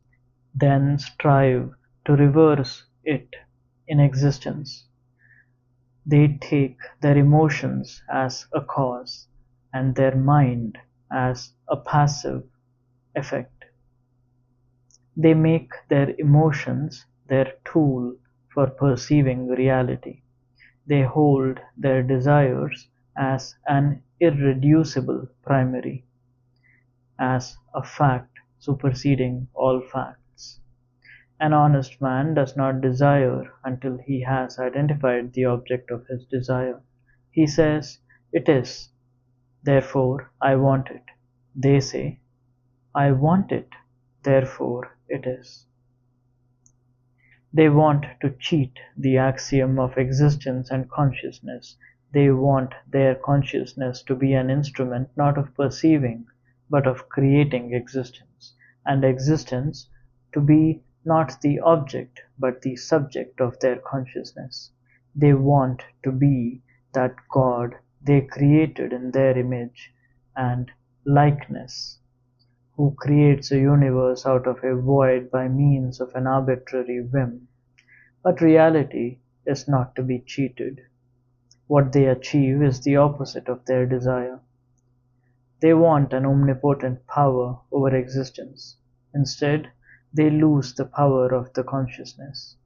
then strive to reverse it in existence. They take their emotions as a cause, and their mind as a passive effect. They make their emotions their tool for perceiving reality. They hold their desires as an irreducible primary, as a fact superseding all facts. An honest man does not desire until he has identified the object of his desire. He says, "It is, therefore I want it." They say, "I want it, therefore it is." They want to cheat the axiom of existence and consciousness. They want their consciousness to be an instrument not of perceiving, but of creating existence, and existence to be not the object, but the subject of their consciousness. They want to be that God they created in their image and likeness, who creates a universe out of a void by means of an arbitrary whim. But reality is not to be cheated. What they achieve is the opposite of their desire. They want an omnipotent power over existence. Instead, they lose the power of the consciousness.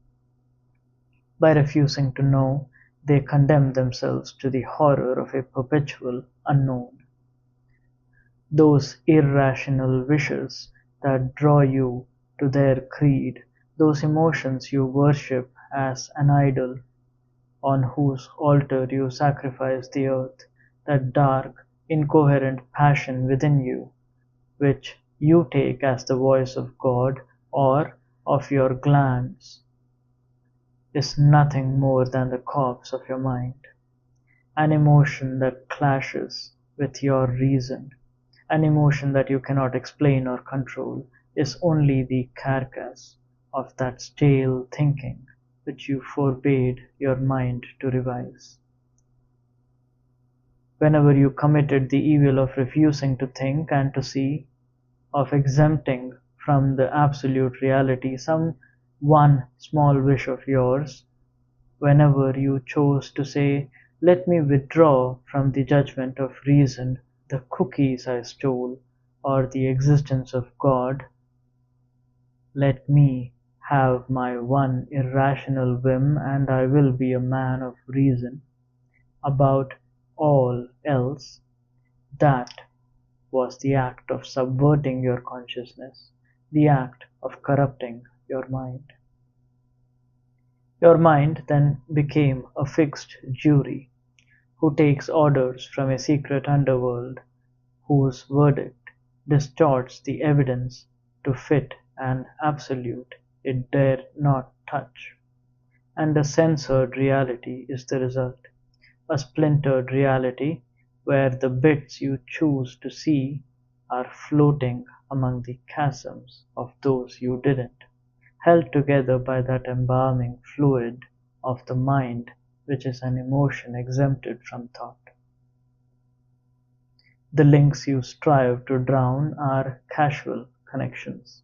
By refusing to know, they condemn themselves to the horror of a perpetual unknown. Those irrational wishes that draw you to their creed, those emotions you worship as an idol, on whose altar you sacrifice the earth, that dark, incoherent passion within you, which you take as the voice of God or of your glands, is nothing more than the corpse of your mind, an emotion that clashes with your reason. An emotion that you cannot explain or control is only the carcass of that stale thinking which you forbade your mind to revise. Whenever you committed the evil of refusing to think and to see, of exempting from the absolute reality some one small wish of yours, whenever you chose to say, "Let me withdraw from the judgment of reason the cookies I stole, or the existence of God, let me have my one irrational whim and I will be a man of reason about all else," that was the act of subverting your consciousness, the act of corrupting your mind. Your mind then became a fixed jury, who takes orders from a secret underworld, whose verdict distorts the evidence to fit an absolute it dare not touch. And a censored reality is the result, a splintered reality where the bits you choose to see are floating among the chasms of those you didn't, held together by that embalming fluid of the mind which is an emotion exempted from thought. The links you strive to drown are casual connections.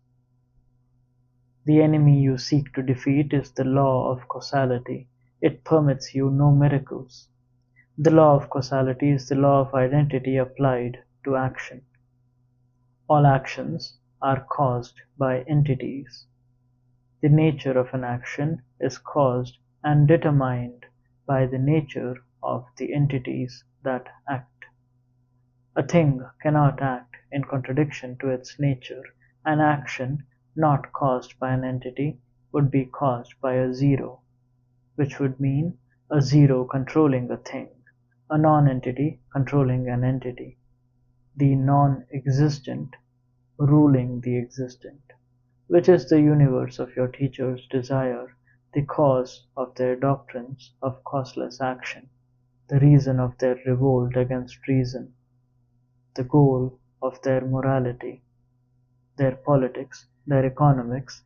The enemy you seek to defeat is the law of causality. It permits you no miracles. The law of causality is the law of identity applied to action. All actions are caused by entities. The nature of an action is caused and determined by the nature of the entities that act. A thing cannot act in contradiction to its nature. An action not caused by an entity would be caused by a zero, which would mean a zero controlling a thing, a non-entity controlling an entity, the non-existent ruling the existent, which is the universe of your teachers' desire, the cause of their doctrines of causeless action, the reason of their revolt against reason, the goal of their morality, their politics, their economics,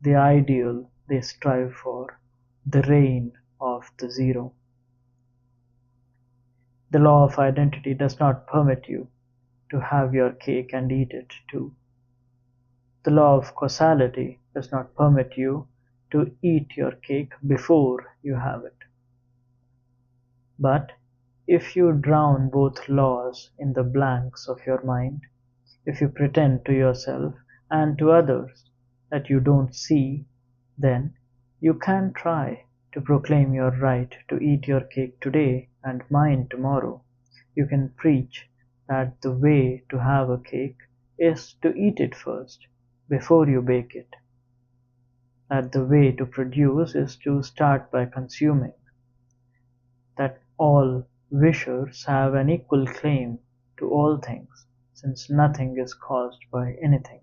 the ideal they strive for, the reign of the zero. The law of identity does not permit you to have your cake and eat it too. The law of causality does not permit you to eat your cake before you have it. But if you drown both laws in the blanks of your mind, if you pretend to yourself and to others that you don't see, then you can try to proclaim your right to eat your cake today and mine tomorrow. You can preach that the way to have a cake is to eat it first, before you bake it. That the way to produce is to start by consuming. That all wishers have an equal claim to all things, since nothing is caused by anything.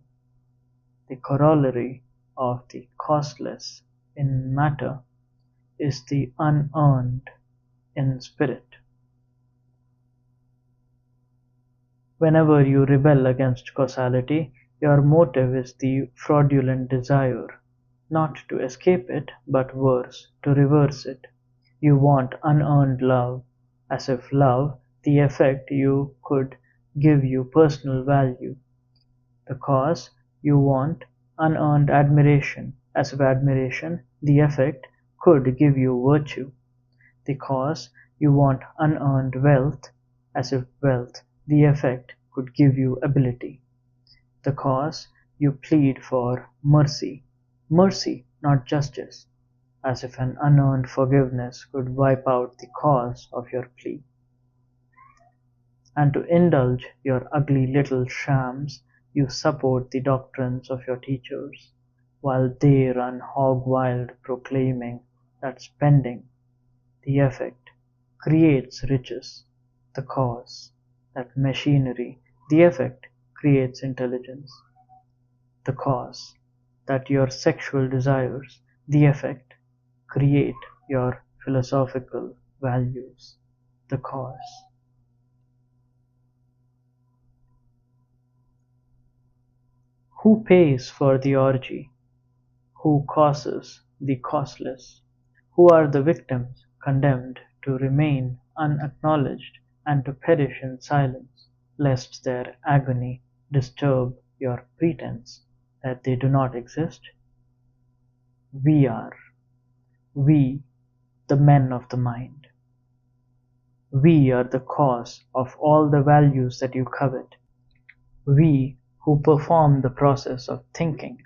The corollary of the causeless in matter is the unearned in spirit. Whenever you rebel against causality, your motive is the fraudulent desire, not to escape it, but worse, to reverse it. You want unearned love, as if love, the effect you could give you personal value. The cause, you want unearned admiration, as if admiration, the effect, could give you virtue. The cause, you want unearned wealth, as if wealth, the effect, could give you ability. The cause, you plead for mercy, mercy, not justice, as if an unearned forgiveness could wipe out the cause of your plea. And to indulge your ugly little shams, you support the doctrines of your teachers, while they run hog-wild proclaiming that spending, the effect, creates riches, the cause, that machinery, the effect, creates intelligence, the cause, that your sexual desires, the effect, create your philosophical values, the cause. Who pays for the orgy? Who causes the causeless? Who are the victims condemned to remain unacknowledged and to perish in silence, lest their agony disturb your pretense that they do not exist? We are. We, the men of the mind. We are the cause of all the values that you covet. We who perform the process of thinking,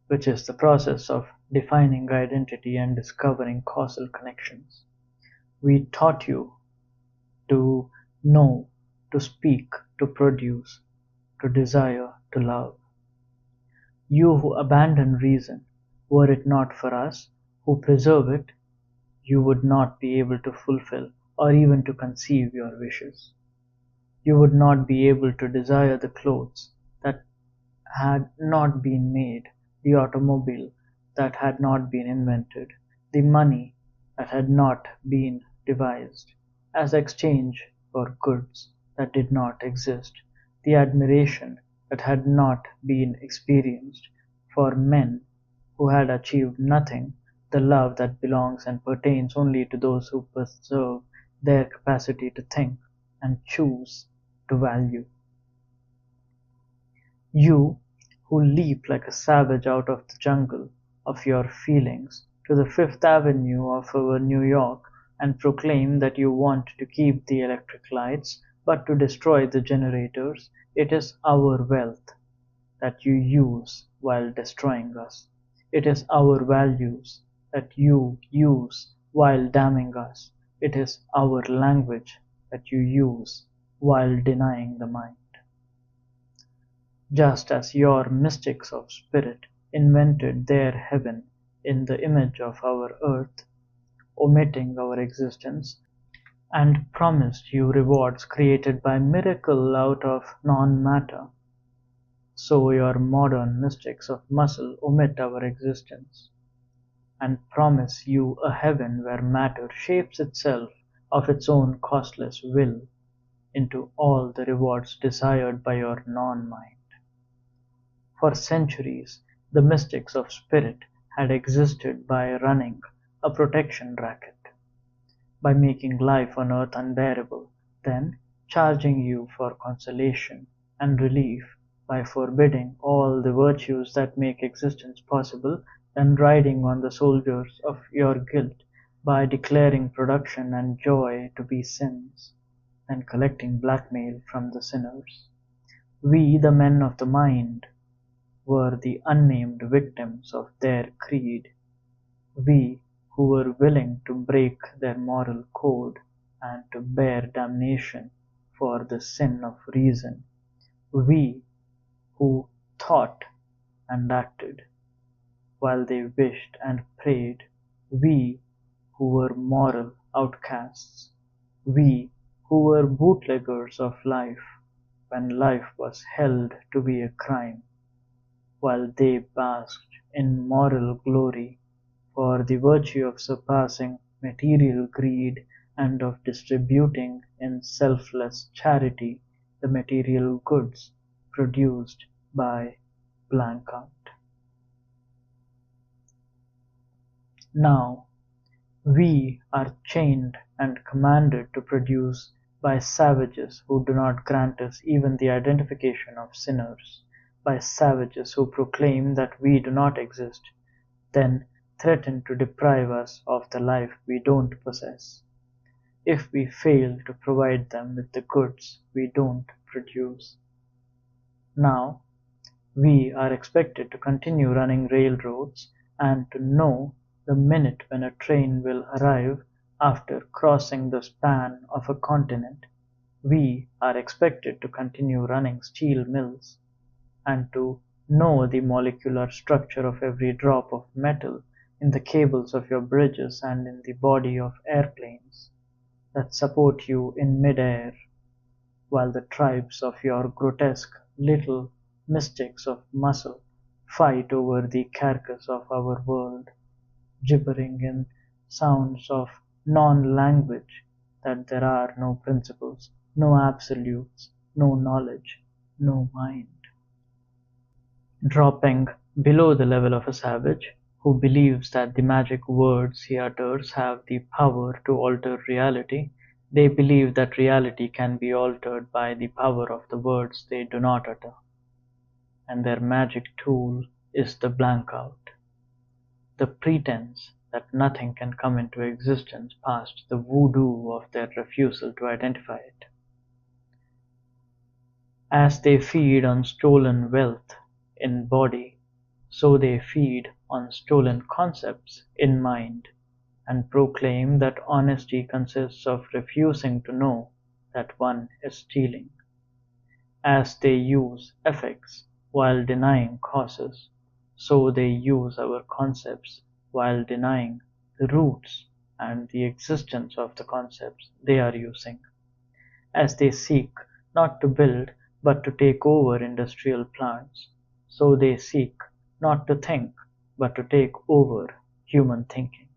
which is the process of defining identity and discovering causal connections. We taught you to know, to speak, to produce, to desire, to love. You who abandon reason, were it not for us who preserve it, you would not be able to fulfill or even to conceive your wishes. You would not be able to desire the clothes that had not been made, the automobile that had not been invented, the money that had not been devised, as exchange for goods that did not exist, the admiration that had not been experienced for men who had achieved nothing, the love that belongs and pertains only to those who preserve their capacity to think and choose to value. You who leap like a savage out of the jungle of your feelings to the Fifth Avenue of our New York and proclaim that you want to keep the electric lights but to destroy the generators, it is our wealth that you use while destroying us. It is our values that you use while damning us. It is our language that you use while denying the mind. Just as your mystics of spirit invented their heaven in the image of our earth, omitting our existence, and promised you rewards created by miracle out of non-matter, so your modern mystics of muscle omit our existence, and promise you a heaven where matter shapes itself of its own costless will into all the rewards desired by your non-mind. For centuries, the mystics of spirit had existed by running a protection racket, by making life on earth unbearable, then charging you for consolation and relief by forbidding all the virtues that make existence possible, then riding on the soldiers of your guilt by declaring production and joy to be sins, then collecting blackmail from the sinners. We, the men of the mind, were the unnamed victims of their creed, we who were willing to break their moral code and to bear damnation for the sin of reason, we who thought and acted while they wished and prayed, we who were moral outcasts, we who were bootleggers of life when life was held to be a crime, while they basked in moral glory for the virtue of surpassing material greed and of distributing in selfless charity the material goods produced by blank out. Now we are chained and commanded to produce by savages who do not grant us even the identification of sinners, by savages who proclaim that we do not exist, then threaten to deprive us of the life we don't possess, if we fail to provide them with the goods we don't produce. Now we are expected to continue running railroads and to know the minute when a train will arrive after crossing the span of a continent. We are expected to continue running steel mills and to know the molecular structure of every drop of metal in the cables of your bridges and in the body of airplanes that support you in mid-air, while the tribes of your grotesque little mystics of muscle fight over the carcass of our world, gibbering in sounds of non-language that there are no principles, no absolutes, no knowledge, no mind. Dropping below the level of a savage, who believes that the magic words he utters have the power to alter reality, they believe that reality can be altered by the power of the words they do not utter, and their magic tool is the blank out, the pretense that nothing can come into existence past the voodoo of their refusal to identify it. As they feed on stolen wealth in body, so they feed on stolen concepts in mind, and proclaim that honesty consists of refusing to know that one is stealing. As they use effects while denying causes, so they use our concepts while denying the roots and the existence of the concepts they are using. As they seek not to build but to take over industrial plants, so they seek not to think but to take over human thinking.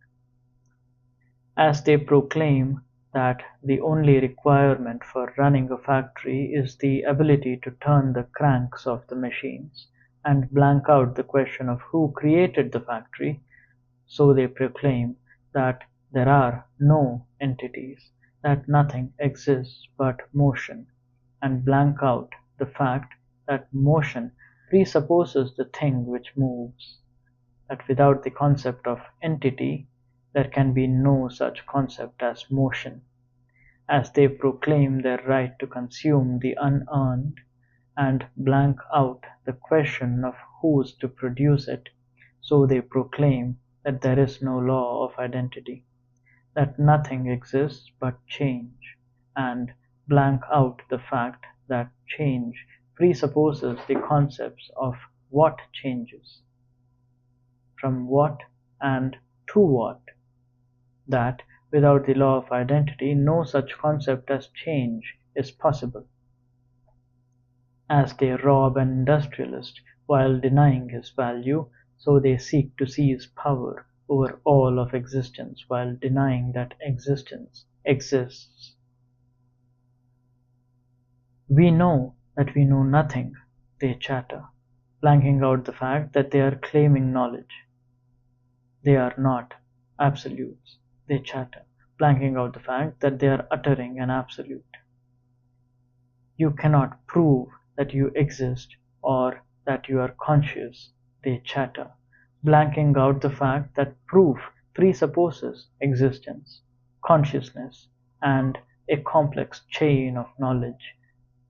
As they proclaim that the only requirement for running a factory is the ability to turn the cranks of the machines and blank out the question of who created the factory, so they proclaim that there are no entities, that nothing exists but motion, and blank out the fact that motion presupposes the thing which moves, that without the concept of entity there can be no such concept as motion. As they proclaim their right to consume the unearned, and blank out the question of who's to produce it, so they proclaim that there is no law of identity, that nothing exists but change, and blank out the fact that change presupposes the concepts of what changes, from what and to what, that without the law of identity no such concept as change is possible. As they rob an industrialist while denying his value, so they seek to seize power over all of existence while denying that existence exists. We know that we know nothing, they chatter, blanking out the fact that they are claiming knowledge. They are not absolutes, they chatter, blanking out the fact that they are uttering an absolute. You cannot prove that you exist or that you are conscious, they chatter, blanking out the fact that proof presupposes existence, consciousness, and a complex chain of knowledge,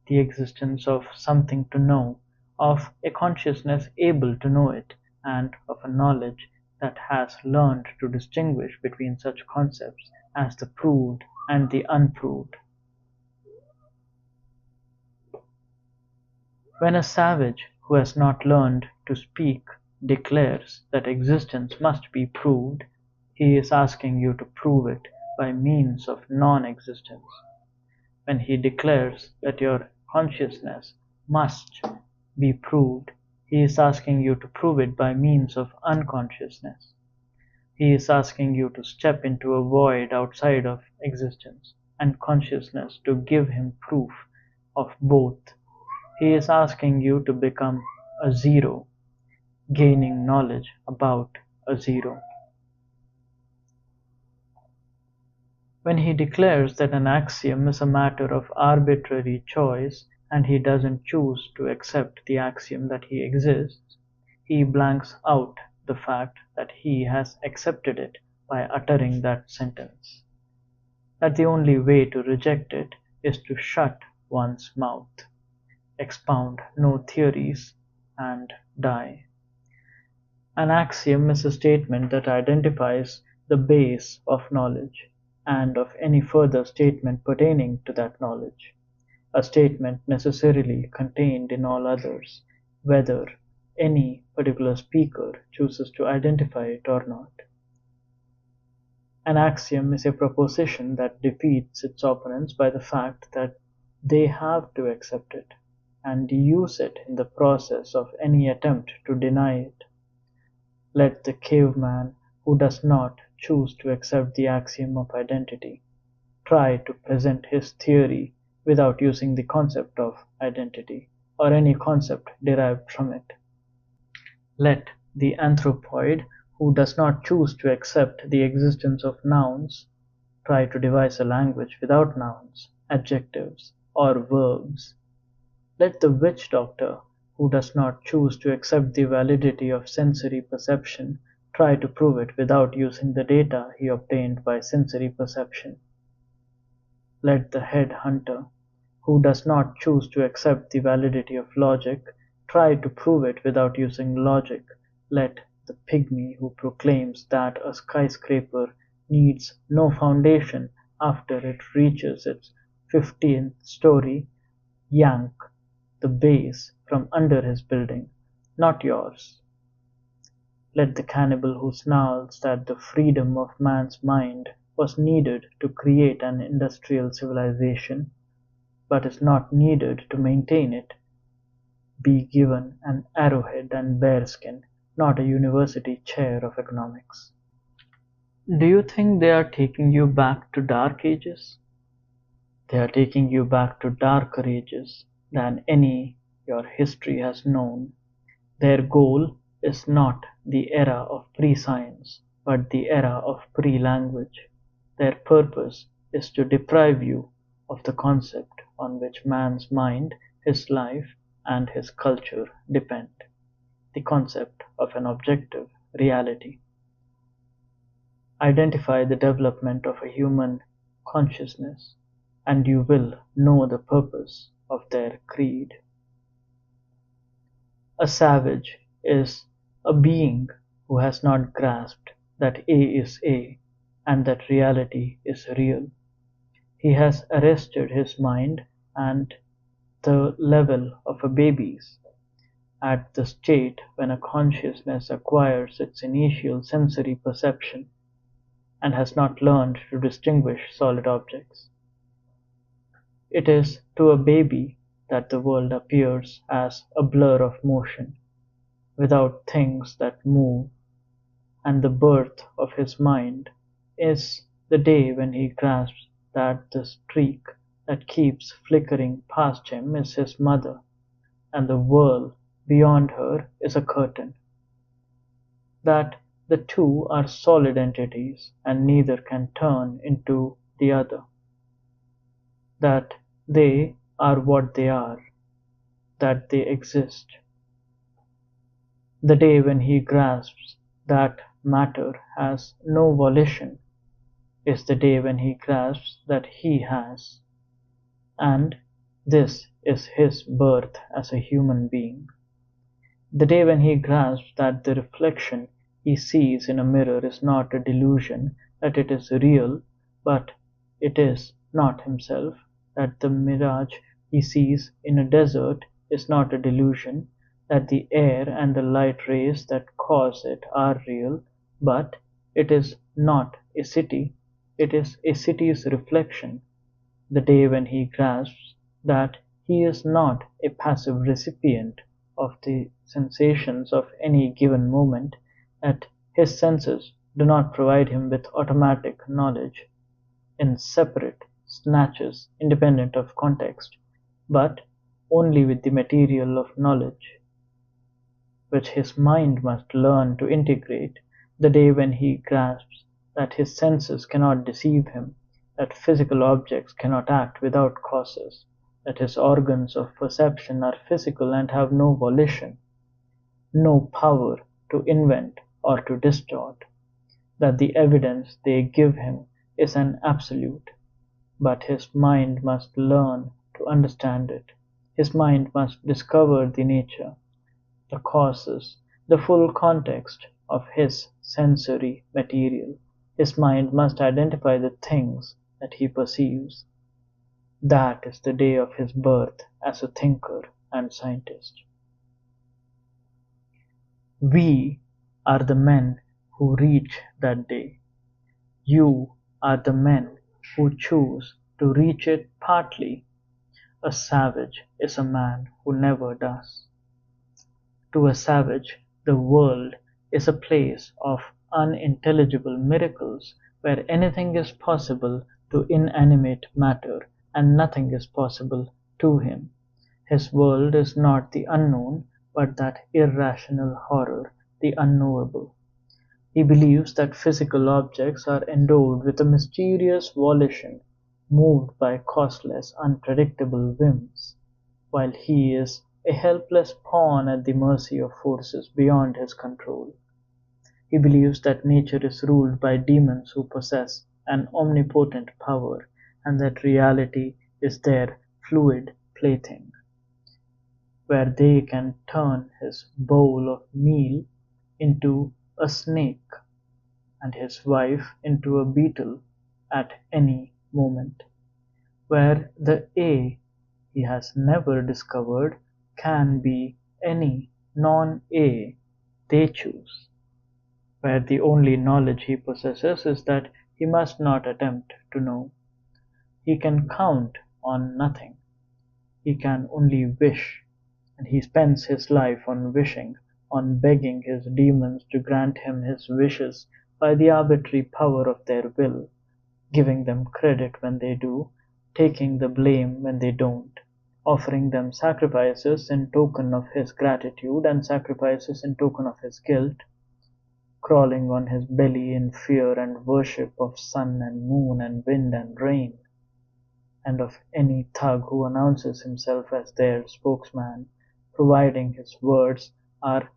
the existence of something to know, of a consciousness able to know it, and of a knowledge that has learned to distinguish between such concepts as the proved and the unproved. When a savage who has not learned to speak declares that existence must be proved, he is asking you to prove it by means of non-existence. When he declares that your consciousness must be proved, he is asking you to prove it by means of unconsciousness. He is asking you to step into a void outside of existence and consciousness to give him proof of both. He is asking you to become a zero, gaining knowledge about a zero. When he declares that an axiom is a matter of arbitrary choice and he doesn't choose to accept the axiom that he exists, he blanks out the fact that he has accepted it by uttering that sentence. That the only way to reject it is to shut one's mouth, expound no theories, and die. An axiom is a statement that identifies the base of knowledge and of any further statement pertaining to that knowledge, a statement necessarily contained in all others, whether any particular speaker chooses to identify it or not. An axiom is a proposition that defeats its opponents by the fact that they have to accept it and use it in the process of any attempt to deny it. Let the caveman who does not choose to accept the axiom of identity try to present his theory without using the concept of identity or any concept derived from it. Let the anthropoid who does not choose to accept the existence of nouns try to devise a language without nouns, adjectives, or verbs. Let the witch doctor who does not choose to accept the validity of sensory perception try to prove it without using the data he obtained by sensory perception. Let the head hunter who does not choose to accept the validity of logic try to prove it without using logic. Let the pygmy who proclaims that a skyscraper needs no foundation after it reaches its 15th story yank the base from under his building, not yours. Let the cannibal who snarls that the freedom of man's mind was needed to create an industrial civilization, but is not needed to maintain it, be given an arrowhead and bearskin, not a university chair of economics. Do you think they are taking you back to dark ages? They are taking you back to darker ages than any your history has known. Their goal is not the era of pre-science, but the era of pre-language. Their purpose is to deprive you of the concept on which man's mind, his life, and his culture depend, the concept of an objective reality. Identify the development of a human consciousness, and you will know the purpose of their creed. A savage is a being who has not grasped that A is A and that reality is real. He has arrested his mind at the level of a baby's, at the state when a consciousness acquires its initial sensory perception and has not learned to distinguish solid objects. It is to a baby that the world appears as a blur of motion, without things that move, and the birth of his mind is the day when he grasps that the streak that keeps flickering past him is his mother, and the world beyond her is a curtain. That the two are solid entities and neither can turn into the other. That they are what they are, that they exist. The day when he grasps that matter has no volition is the day when he grasps that he has, and this is his birth as a human being. The day when he grasps that the reflection he sees in a mirror is not a delusion, that it is real, but it is not himself, that the mirage he sees in a desert is not a delusion, that the air and the light rays that cause it are real, but it is not a city, it is a city's reflection. The day when he grasps that he is not a passive recipient of the sensations of any given moment, that his senses do not provide him with automatic knowledge in separate snatches independent of context, but only with the material of knowledge, which his mind must learn to integrate. The day when he grasps that his senses cannot deceive him, that physical objects cannot act without causes, that his organs of perception are physical and have no volition, no power to invent or to distort, that the evidence they give him is an absolute, but his mind must learn to understand it. His mind must discover the nature, the causes, the full context of his sensory material. His mind must identify the things that he perceives. That is the day of his birth as a thinker and scientist. We are the men who reach that day. You are the men who choose to reach it partly. A savage is a man who never does. To a savage, the world is a place of unintelligible miracles where anything is possible to inanimate matter and nothing is possible to him. His world is not the unknown, but that irrational horror, the unknowable. He believes that physical objects are endowed with a mysterious volition, moved by causeless, unpredictable whims, while he is a helpless pawn at the mercy of forces beyond his control. He believes that nature is ruled by demons who possess an omnipotent power, and that reality is their fluid plaything, where they can turn his bowl of meal into a snake and his wife into a beetle at any moment, where the A he has never discovered can be any non-A they choose, where the only knowledge he possesses is that he must not attempt to know. He can count on nothing. He can only wish, and he spends his life on wishing, on begging his demons to grant him his wishes by the arbitrary power of their will, giving them credit when they do, taking the blame when they don't, offering them sacrifices in token of his gratitude and sacrifices in token of his guilt, crawling on his belly in fear and worship of sun and moon and wind and rain, and of any thug who announces himself as their spokesman, providing his words are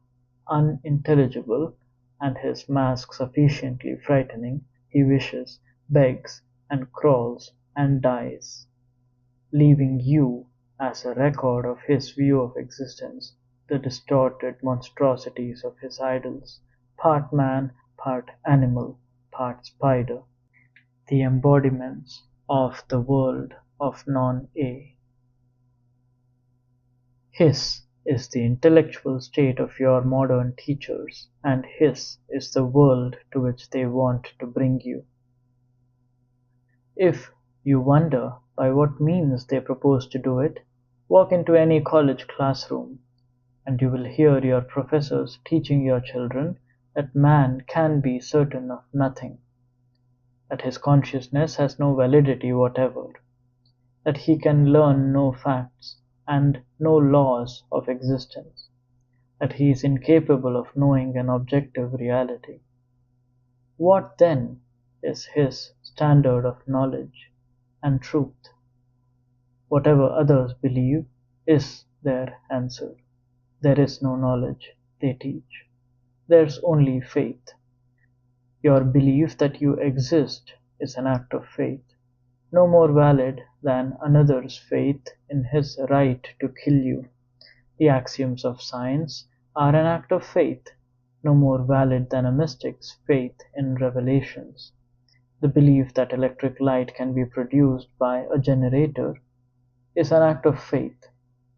unintelligible and his mask sufficiently frightening he wishes, begs, and crawls and dies, leaving you as a record of his view of existence, the distorted monstrosities of his idols, part man, part animal, part spider, the embodiments of the world of non-A. His is the intellectual state of your modern teachers, and his is the world to which they want to bring you. If you wonder by what means they propose to do it, walk into any college classroom, and you will hear your professors teaching your children that man can be certain of nothing, that his consciousness has no validity whatever, that he can learn no facts and no laws of existence, that he is incapable of knowing an objective reality. What then is his standard of knowledge and truth? Whatever others believe is their answer. There is no knowledge, they teach. There's only faith. Your belief that you exist is an act of faith, no more valid than another's faith in his right to kill you. The axioms of science are an act of faith, no more valid than a mystic's faith in revelations. The belief that electric light can be produced by a generator is an act of faith,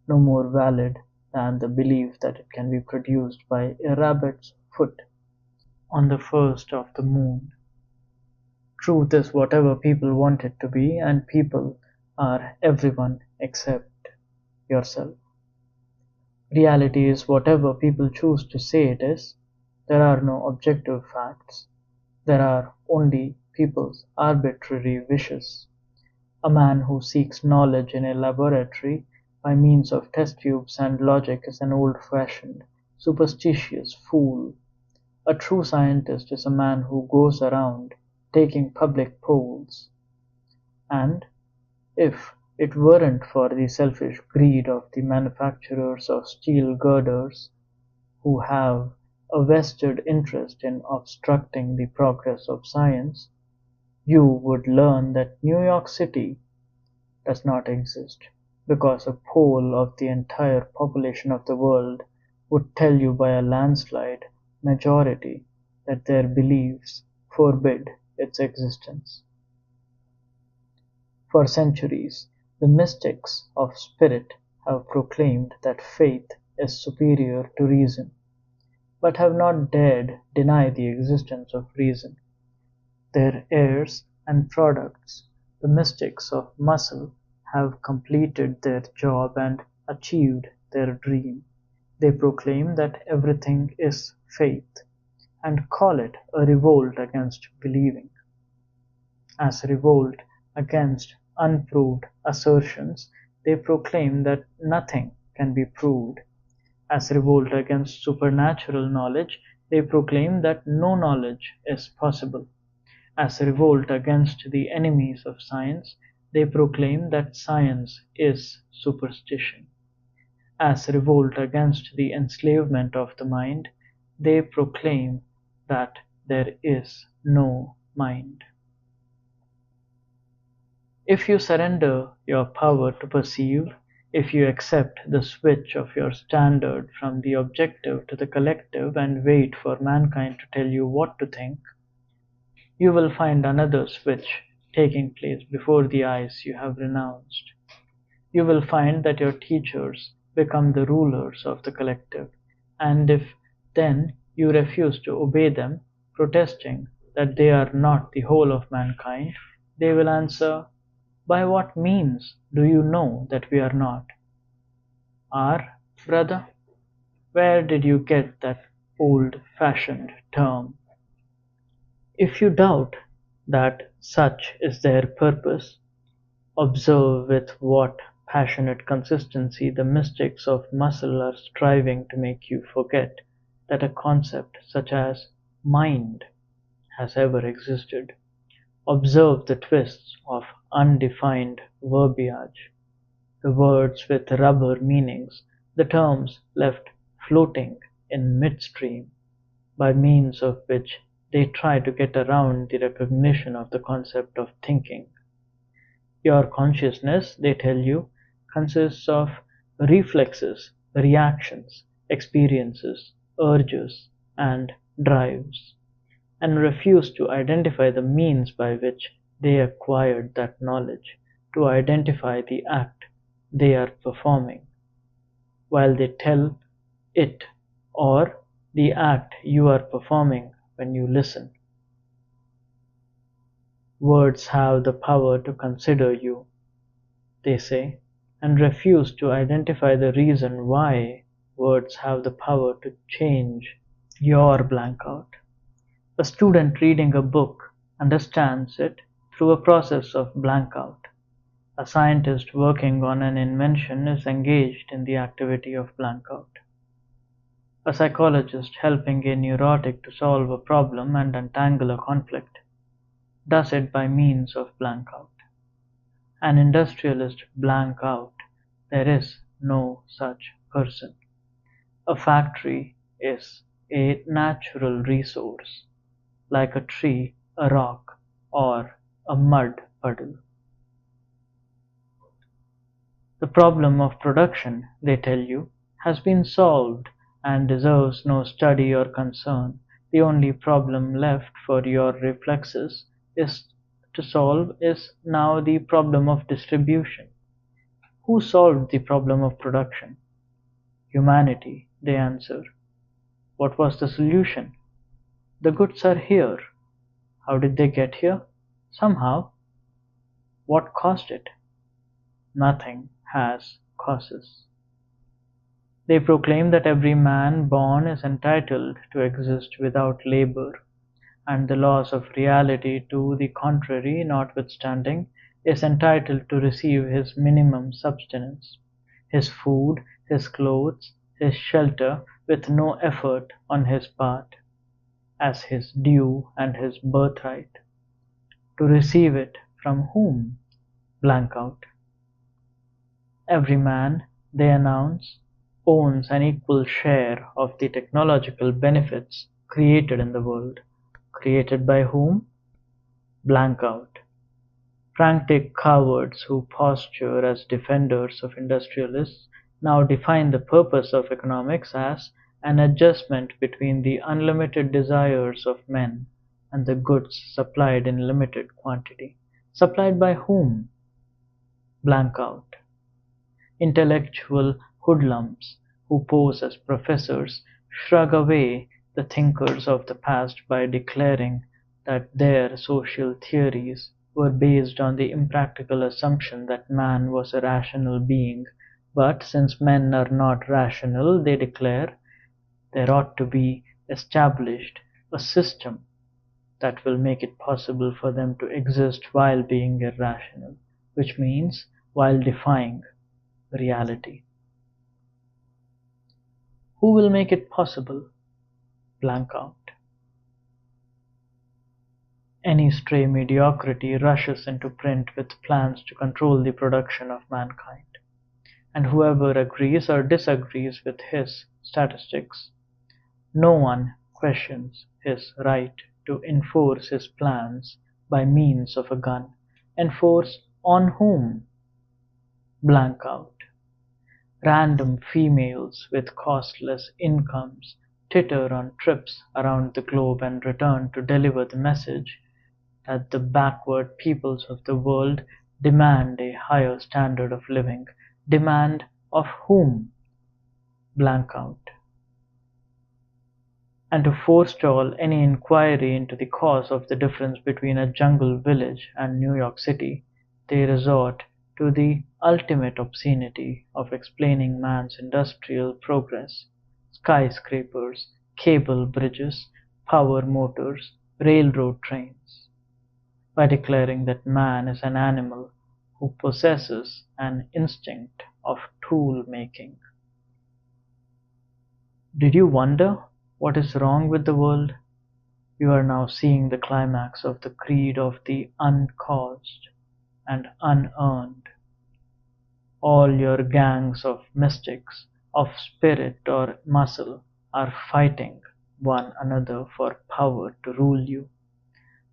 no more valid than the belief that it can be produced by a rabbit's foot on the first of the moon. Truth is whatever people want it to be, and people are everyone except yourself. Reality is whatever people choose to say it is. There are no objective facts. There are only people's arbitrary wishes. A man who seeks knowledge in a laboratory by means of test tubes and logic is an old-fashioned, superstitious fool. A true scientist is a man who goes around taking public polls. And if it weren't for the selfish greed of the manufacturers of steel girders, who have a vested interest in obstructing the progress of science, you would learn that New York City does not exist, because a poll of the entire population of the world would tell you by a landslide majority that their beliefs forbid its existence. For centuries, the mystics of spirit have proclaimed that faith is superior to reason, but have not dared deny the existence of reason. Their heirs and products, the mystics of muscle, have completed their job and achieved their dream. They proclaim that everything is faith, and call it a revolt against believing. As revolt against unproved assertions, they proclaim that nothing can be proved. As revolt against supernatural knowledge, they proclaim that no knowledge is possible. As revolt against the enemies of science, they proclaim that science is superstition. As revolt against the enslavement of the mind, they proclaim that there is no mind. If you surrender your power to perceive, if you accept the switch of your standard from the objective to the collective and wait for mankind to tell you what to think, you will find another switch taking place before the eyes you have renounced. You will find that your teachers become the rulers of the collective, and if then you refuse to obey them, protesting that they are not the whole of mankind, they will answer, "By what means do you know that we are not?" "Are, brother? Where did you get that old-fashioned term?" If you doubt that such is their purpose, observe with what passionate consistency the mystics of muscle are striving to make you forget that a concept such as mind has ever existed. Observe the twists of undefined verbiage, the words with rubber meanings, the terms left floating in midstream, by means of which they try to get around the recognition of the concept of thinking. Your consciousness, they tell you, consists of reflexes, reactions, experiences, urges, and drives, and refuse to identify the means by which they acquired that knowledge, to identify the act they are performing, while they tell it or the act you are performing when you listen. Words have the power to consider you, they say, and refuse to identify the reason why words have the power to change your blank out. A student reading a book understands it through a process of blank out. A scientist working on an invention is engaged in the activity of blank out. A psychologist helping a neurotic to solve a problem and untangle a conflict does it by means of blank out. An industrialist blank out. There is no such person. A factory is a natural resource, like a tree, a rock, or a mud puddle. The problem of production, they tell you, has been solved and deserves no study or concern. The only problem left for your reflexes is to solve is now the problem of distribution. Who solved the problem of production? Humanity, they answer. What was the solution? The goods are here. How did they get here? Somehow. What caused it? Nothing has causes. They proclaim that every man born is entitled to exist without labor, and the laws of reality to the contrary notwithstanding, is entitled to receive his minimum subsistence, his food, his clothes, his shelter, with no effort on his part, as his due and his birthright. To receive it from whom? Blank out. Every man, they announce, owns an equal share of the technological benefits created in the world. Created by whom? Blank out. Frantic cowards who posture as defenders of industrialists now define the purpose of economics as an adjustment between the unlimited desires of men and the goods supplied in limited quantity. Supplied by whom? Blank out. Intellectual hoodlums who pose as professors shrug away the thinkers of the past by declaring that their social theories were based on the impractical assumption that man was a rational being, but since men are not rational, they declare, there ought to be established a system that will make it possible for them to exist while being irrational, which means while defying reality. Who will make it possible? Blank out. Any stray mediocrity rushes into print with plans to control the production of mankind, and whoever agrees or disagrees with his statistics, no one questions his right to enforce his plans by means of a gun. Enforce on whom? Blank out. Random females with costless incomes titter on trips around the globe and return to deliver the message that the backward peoples of the world demand a higher standard of living. Demand of whom? Blank out. And to forestall any inquiry into the cause of the difference between a jungle village and New York City, they resort to the ultimate obscenity of explaining man's industrial progress: skyscrapers, cable bridges, power motors, railroad trains, by declaring that man is an animal who possesses an instinct of tool making. Did you wonder what is wrong with the world? You are now seeing the climax of the creed of the uncaused and unearned. All your gangs of mystics, of spirit or muscle, are fighting one another for power to rule you,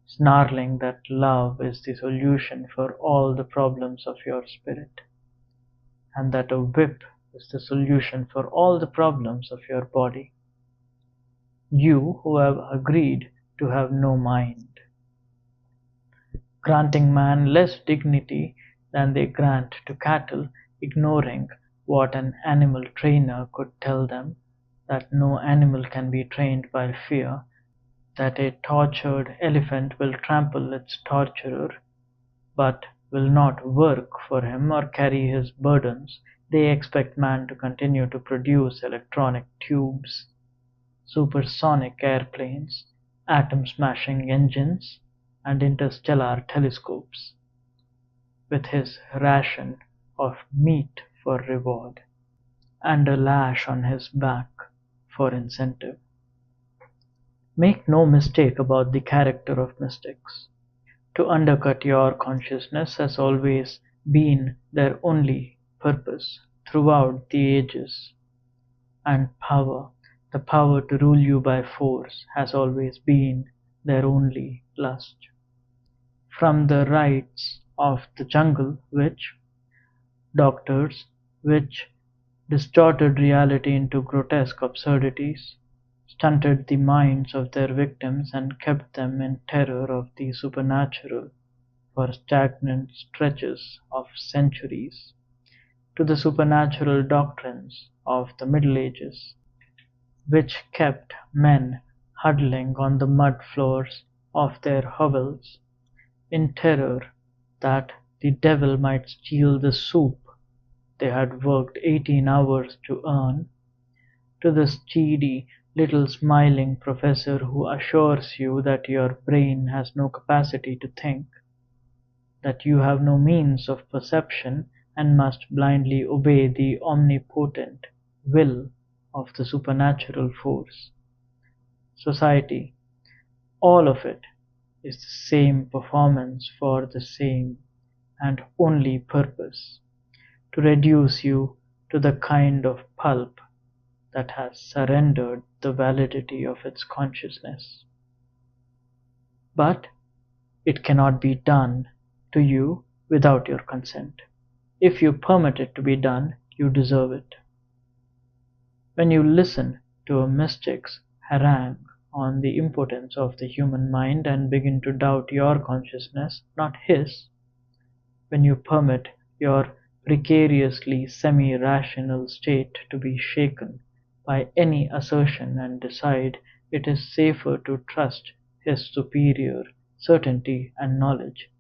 snarling that love is the solution for all the problems of your spirit, and that a whip is the solution for all the problems of your body. You who have agreed to have no mind, granting man less dignity than they grant to cattle, ignoring what an animal trainer could tell them, that no animal can be trained by fear, that a tortured elephant will trample its torturer, but will not work for him or carry his burdens. They expect man to continue to produce electronic tubes, supersonic airplanes, atom-smashing engines, and interstellar telescopes, with his ration of meat for reward, and a lash on his back for incentive. Make no mistake about the character of mystics. To undercut your consciousness has always been their only purpose throughout the ages, and power, the power to rule you by force, has always been their only lust. From the rites of the jungle, which doctors, which distorted reality into grotesque absurdities, stunted the minds of their victims and kept them in terror of the supernatural for stagnant stretches of centuries, to the supernatural doctrines of the Middle Ages, which kept men huddling on the mud floors of their hovels, in terror that the devil might steal the soup they had worked 18 hours to earn, to the steady little smiling professor who assures you that your brain has no capacity to think, that you have no means of perception and must blindly obey the omnipotent will of the supernatural force. Society, all of it, is the same performance for the same and only purpose, to reduce you to the kind of pulp that has surrendered the validity of its consciousness. But it cannot be done to you without your consent. If you permit it to be done, you deserve it. When you listen to a mystic's harangue on the impotence of the human mind and begin to doubt your consciousness, not his, when you permit your precariously semi-rational state to be shaken by any assertion and decide it is safer to trust his superior certainty and knowledge,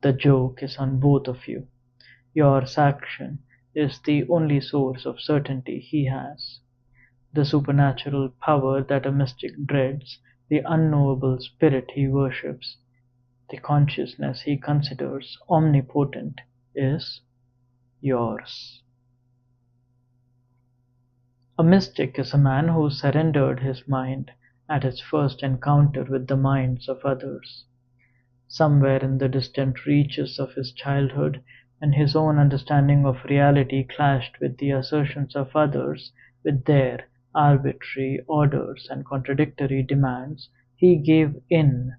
the joke is on both of you. Your sanction is the only source of certainty he has. The supernatural power that a mystic dreads, the unknowable spirit he worships, the consciousness he considers omnipotent, is yours. A mystic is a man who surrendered his mind at his first encounter with the minds of others. Somewhere in the distant reaches of his childhood, when his own understanding of reality clashed with the assertions of others, with their arbitrary orders and contradictory demands, he gave in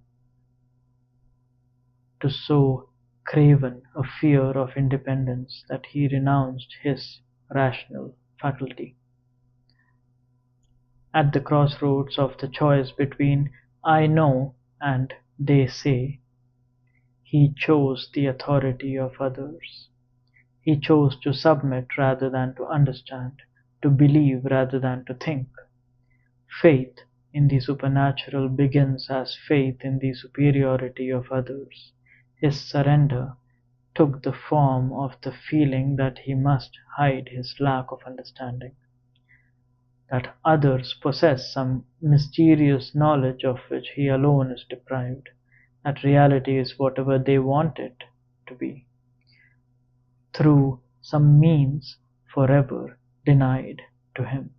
to so craven a fear of independence that he renounced his rational faculty. At the crossroads of the choice between I know and they say, he chose the authority of others. He chose to submit rather than to understand, to believe rather than to think. Faith in the supernatural begins as faith in the superiority of others. His surrender took the form of the feeling that he must hide his lack of understanding, that others possess some mysterious knowledge of which he alone is deprived, that reality is whatever they want it to be, through some means forever denied to him.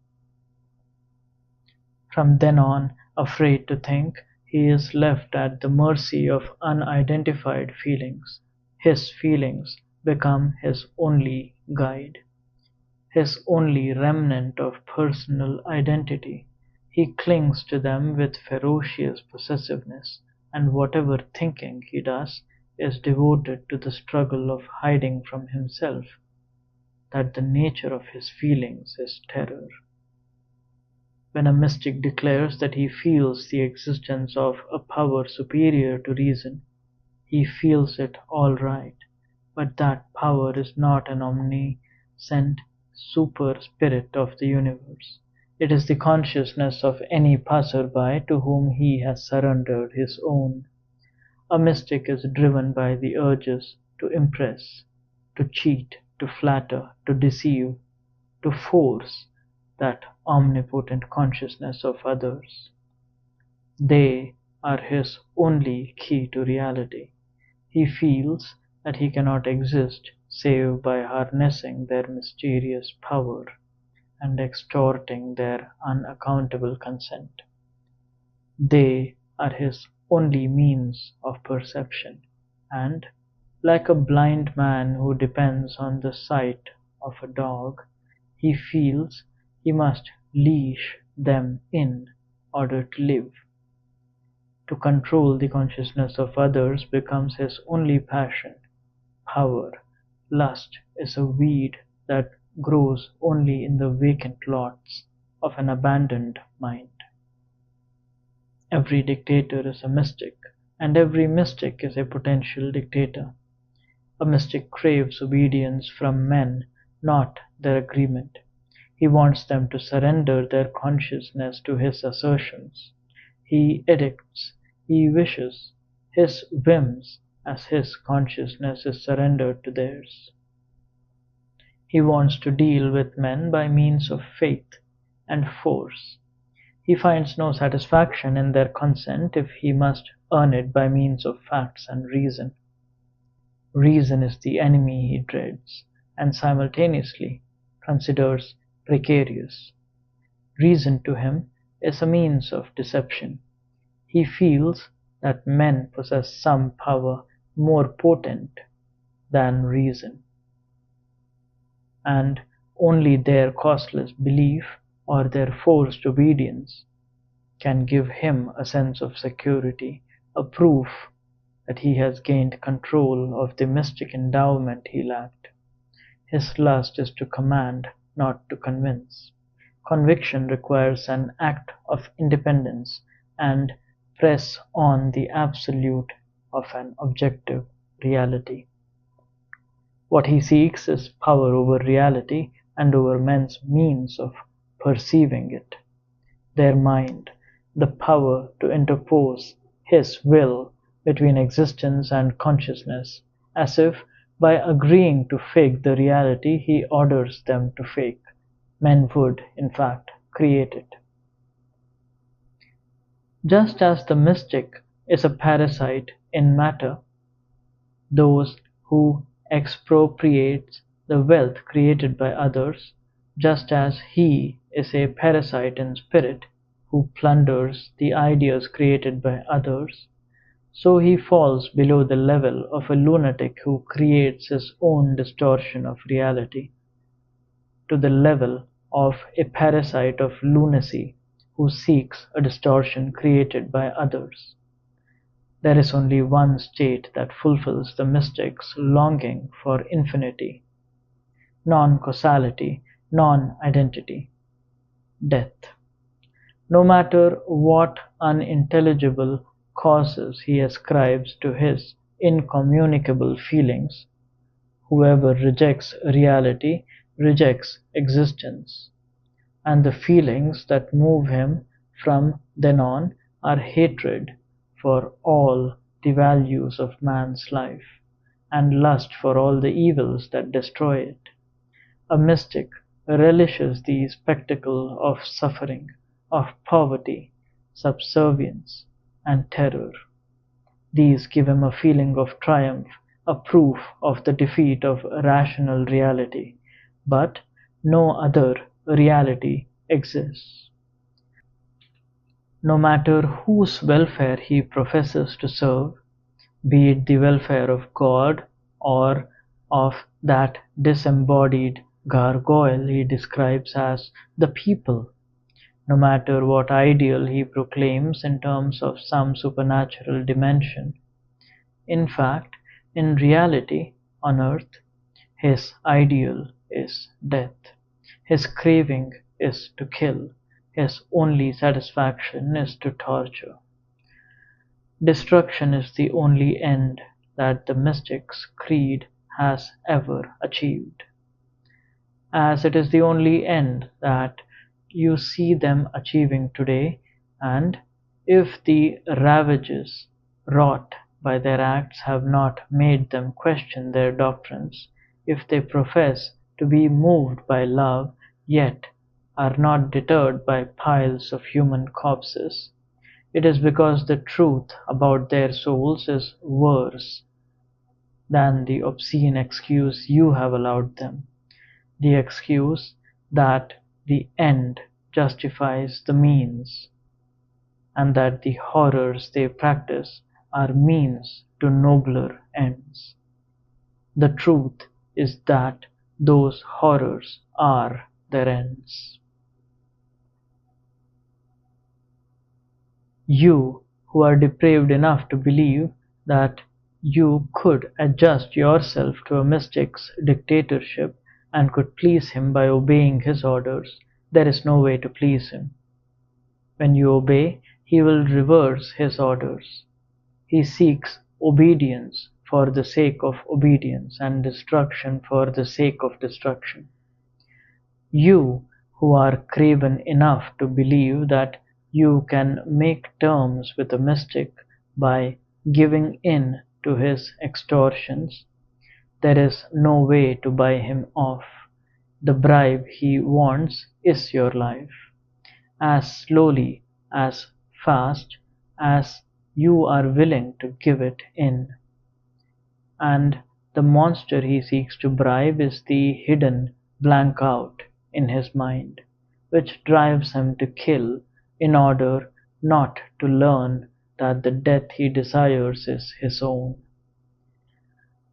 From then on, afraid to think, he is left at the mercy of unidentified feelings. His feelings become his only guide, his only remnant of personal identity. He clings to them with ferocious possessiveness, and whatever thinking he does is devoted to the struggle of hiding from himself that the nature of his feelings is terror. When a mystic declares that he feels the existence of a power superior to reason, he feels it all right, but that power is not an omniscient super spirit of the universe. It is the consciousness of any passer-by to whom he has surrendered his own. A mystic is driven by the urges to impress, to cheat, to flatter, to deceive, to force that omnipotent consciousness of others. They are his only key to reality. He feels that he cannot exist save by harnessing their mysterious power and extorting their unaccountable consent. They are his only means of perception, and, like a blind man who depends on the sight of a dog, he feels he must leash them in order to live. To control the consciousness of others becomes his only passion. Power, lust is a weed that grows only in the vacant lots of an abandoned mind. Every dictator is a mystic, and every mystic is a potential dictator. A mystic craves obedience from men, not their agreement. He wants them to surrender their consciousness to his assertions. He edicts, he wishes, his whims as his consciousness is surrendered to theirs. He wants to deal with men by means of faith and force. He finds no satisfaction in their consent if he must earn it by means of facts and reason. Reason is the enemy he dreads, and simultaneously considers precarious. Reason to him is a means of deception. He feels that men possess some power more potent than reason, and only their causeless belief or their forced obedience can give him a sense of security, a proof that he has gained control of the mystic endowment he lacked. His lust is to command, not to convince. Conviction requires an act of independence and press on the absolute of an objective reality. What he seeks is power over reality and over men's means of perceiving it. Their mind, the power to interpose his will between existence and consciousness, as if by agreeing to fake the reality he orders them to fake, men would, in fact, create it. Just as the mystic is a parasite in matter, those who expropriate the wealth created by others, just as he is a parasite in spirit who plunders the ideas created by others, so he falls below the level of a lunatic who creates his own distortion of reality, to the level of a parasite of lunacy who seeks a distortion created by others. There is only one state that fulfills the mystic's longing for infinity, non-causality, non-identity: death. No matter what unintelligible causes he ascribes to his incommunicable feelings, whoever rejects reality rejects existence, and the feelings that move him from then on are hatred for all the values of man's life, and lust for all the evils that destroy it. A mystic relishes the spectacle of suffering, of poverty, subservience, and terror. These give him a feeling of triumph, a proof of the defeat of rational reality, but no other reality exists. No matter whose welfare he professes to serve, be it the welfare of God or of that disembodied gargoyle he describes as the people, no matter what ideal he proclaims in terms of some supernatural dimension. In fact, in reality, on earth, his ideal is death. His craving is to kill. His only satisfaction is to torture. Destruction is the only end that the mystic's creed has ever achieved, as it is the only end that you see them achieving today, and if the ravages wrought by their acts have not made them question their doctrines, if they profess to be moved by love, yet are not deterred by piles of human corpses, it is because the truth about their souls is worse than the obscene excuse you have allowed them, the excuse that the end justifies the means, and that the horrors they practice are means to nobler ends. The truth is that those horrors are their ends. You, who are depraved enough to believe that you could adjust yourself to a mystic's dictatorship and could please him by obeying his orders, there is no way to please him. When you obey, he will reverse his orders. He seeks obedience for the sake of obedience and destruction for the sake of destruction. You, who are craven enough to believe that you can make terms with a mystic by giving in to his extortions, there is no way to buy him off. The bribe he wants is your life. As slowly, as fast as you are willing to give it in. And the monster he seeks to bribe is the hidden blank out in his mind, which drives him to kill in order not to learn that the death he desires is his own.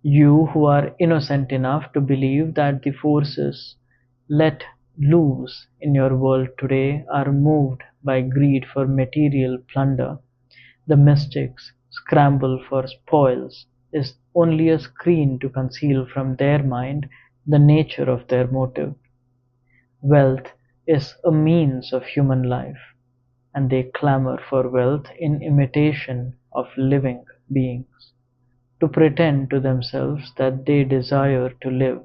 You, who are innocent enough to believe that the forces let loose in your world today are moved by greed for material plunder, the mystics' scramble for spoils is only a screen to conceal from their mind the nature of their motive. Wealth is a means of human life, and they clamor for wealth in imitation of living beings, to pretend to themselves that they desire to live,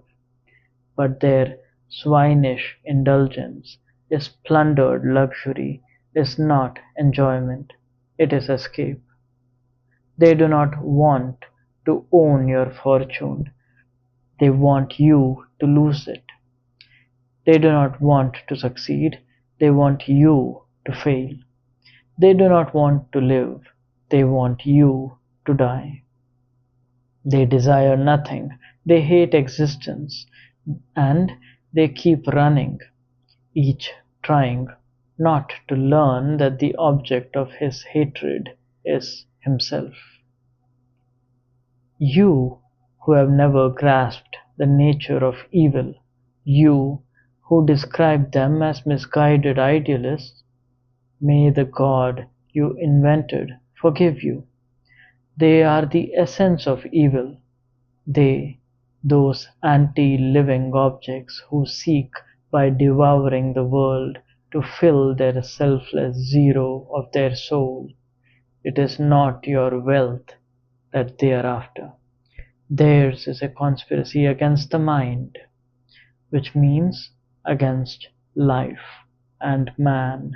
but their swinish indulgence is plundered luxury, is not enjoyment, it is escape. They do not want to own your fortune, they want you to lose it. They do not want to succeed, they want you to fail. They do not want to live, they want you to die. They desire nothing, they hate existence, and they keep running, each trying not to learn that the object of his hatred is himself. You, who have never grasped the nature of evil, you, who describe them as misguided idealists, may the God you invented forgive you. They are the essence of evil, they, those anti-living objects who seek by devouring the world to fill their selfless zero of their soul. It is not your wealth that they are after. Theirs is a conspiracy against the mind, which means against life and man.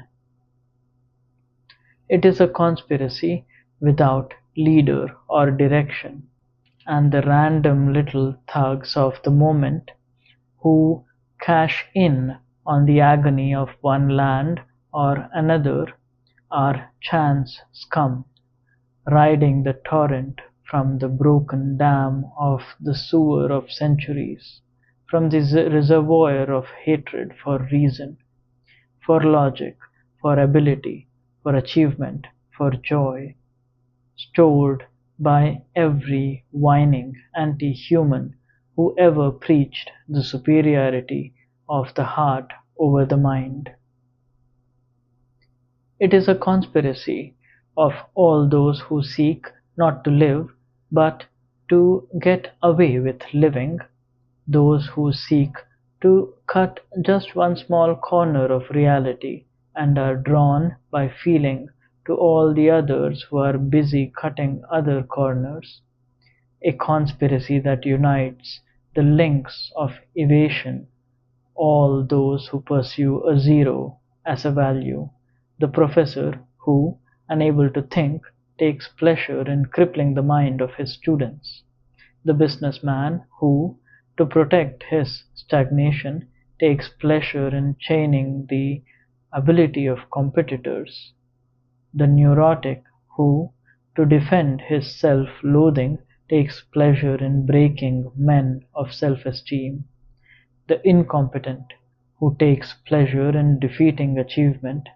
It is a conspiracy without leader or direction, and the random little thugs of the moment who cash in on the agony of one land or another are chance scum, riding the torrent from the broken dam of the sewer of centuries, from the reservoir of hatred for reason, for logic, for ability, for achievement, for joy, stored by every whining anti-human who ever preached the superiority of the heart over the mind. It is a conspiracy of all those who seek not to live, but to get away with living, those who seek to cut just one small corner of reality and are drawn by feeling to all the others who are busy cutting other corners, a conspiracy that unites the links of evasion, all those who pursue a zero as a value, the professor who, unable to think, takes pleasure in crippling the mind of his students, the businessman who, to protect his stagnation, takes pleasure in chaining the ability of competitors, the neurotic who, to defend his self-loathing, takes pleasure in breaking men of self-esteem, the incompetent who takes pleasure in defeating achievement,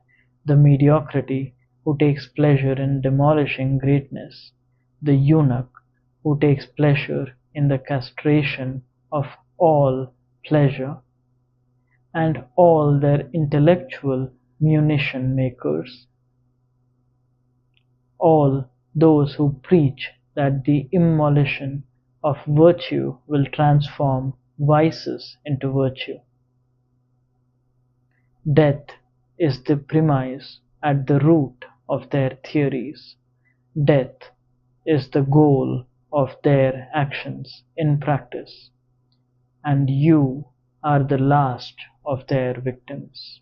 the mediocrity who takes pleasure in demolishing greatness, the eunuch who takes pleasure in the castration of all pleasure, and all their intellectual munition makers, all those who preach that the immolation of virtue will transform vices into virtue. Death is the premise at the root of their theories. Death is the goal of their actions in practice, and you are the last of their victims.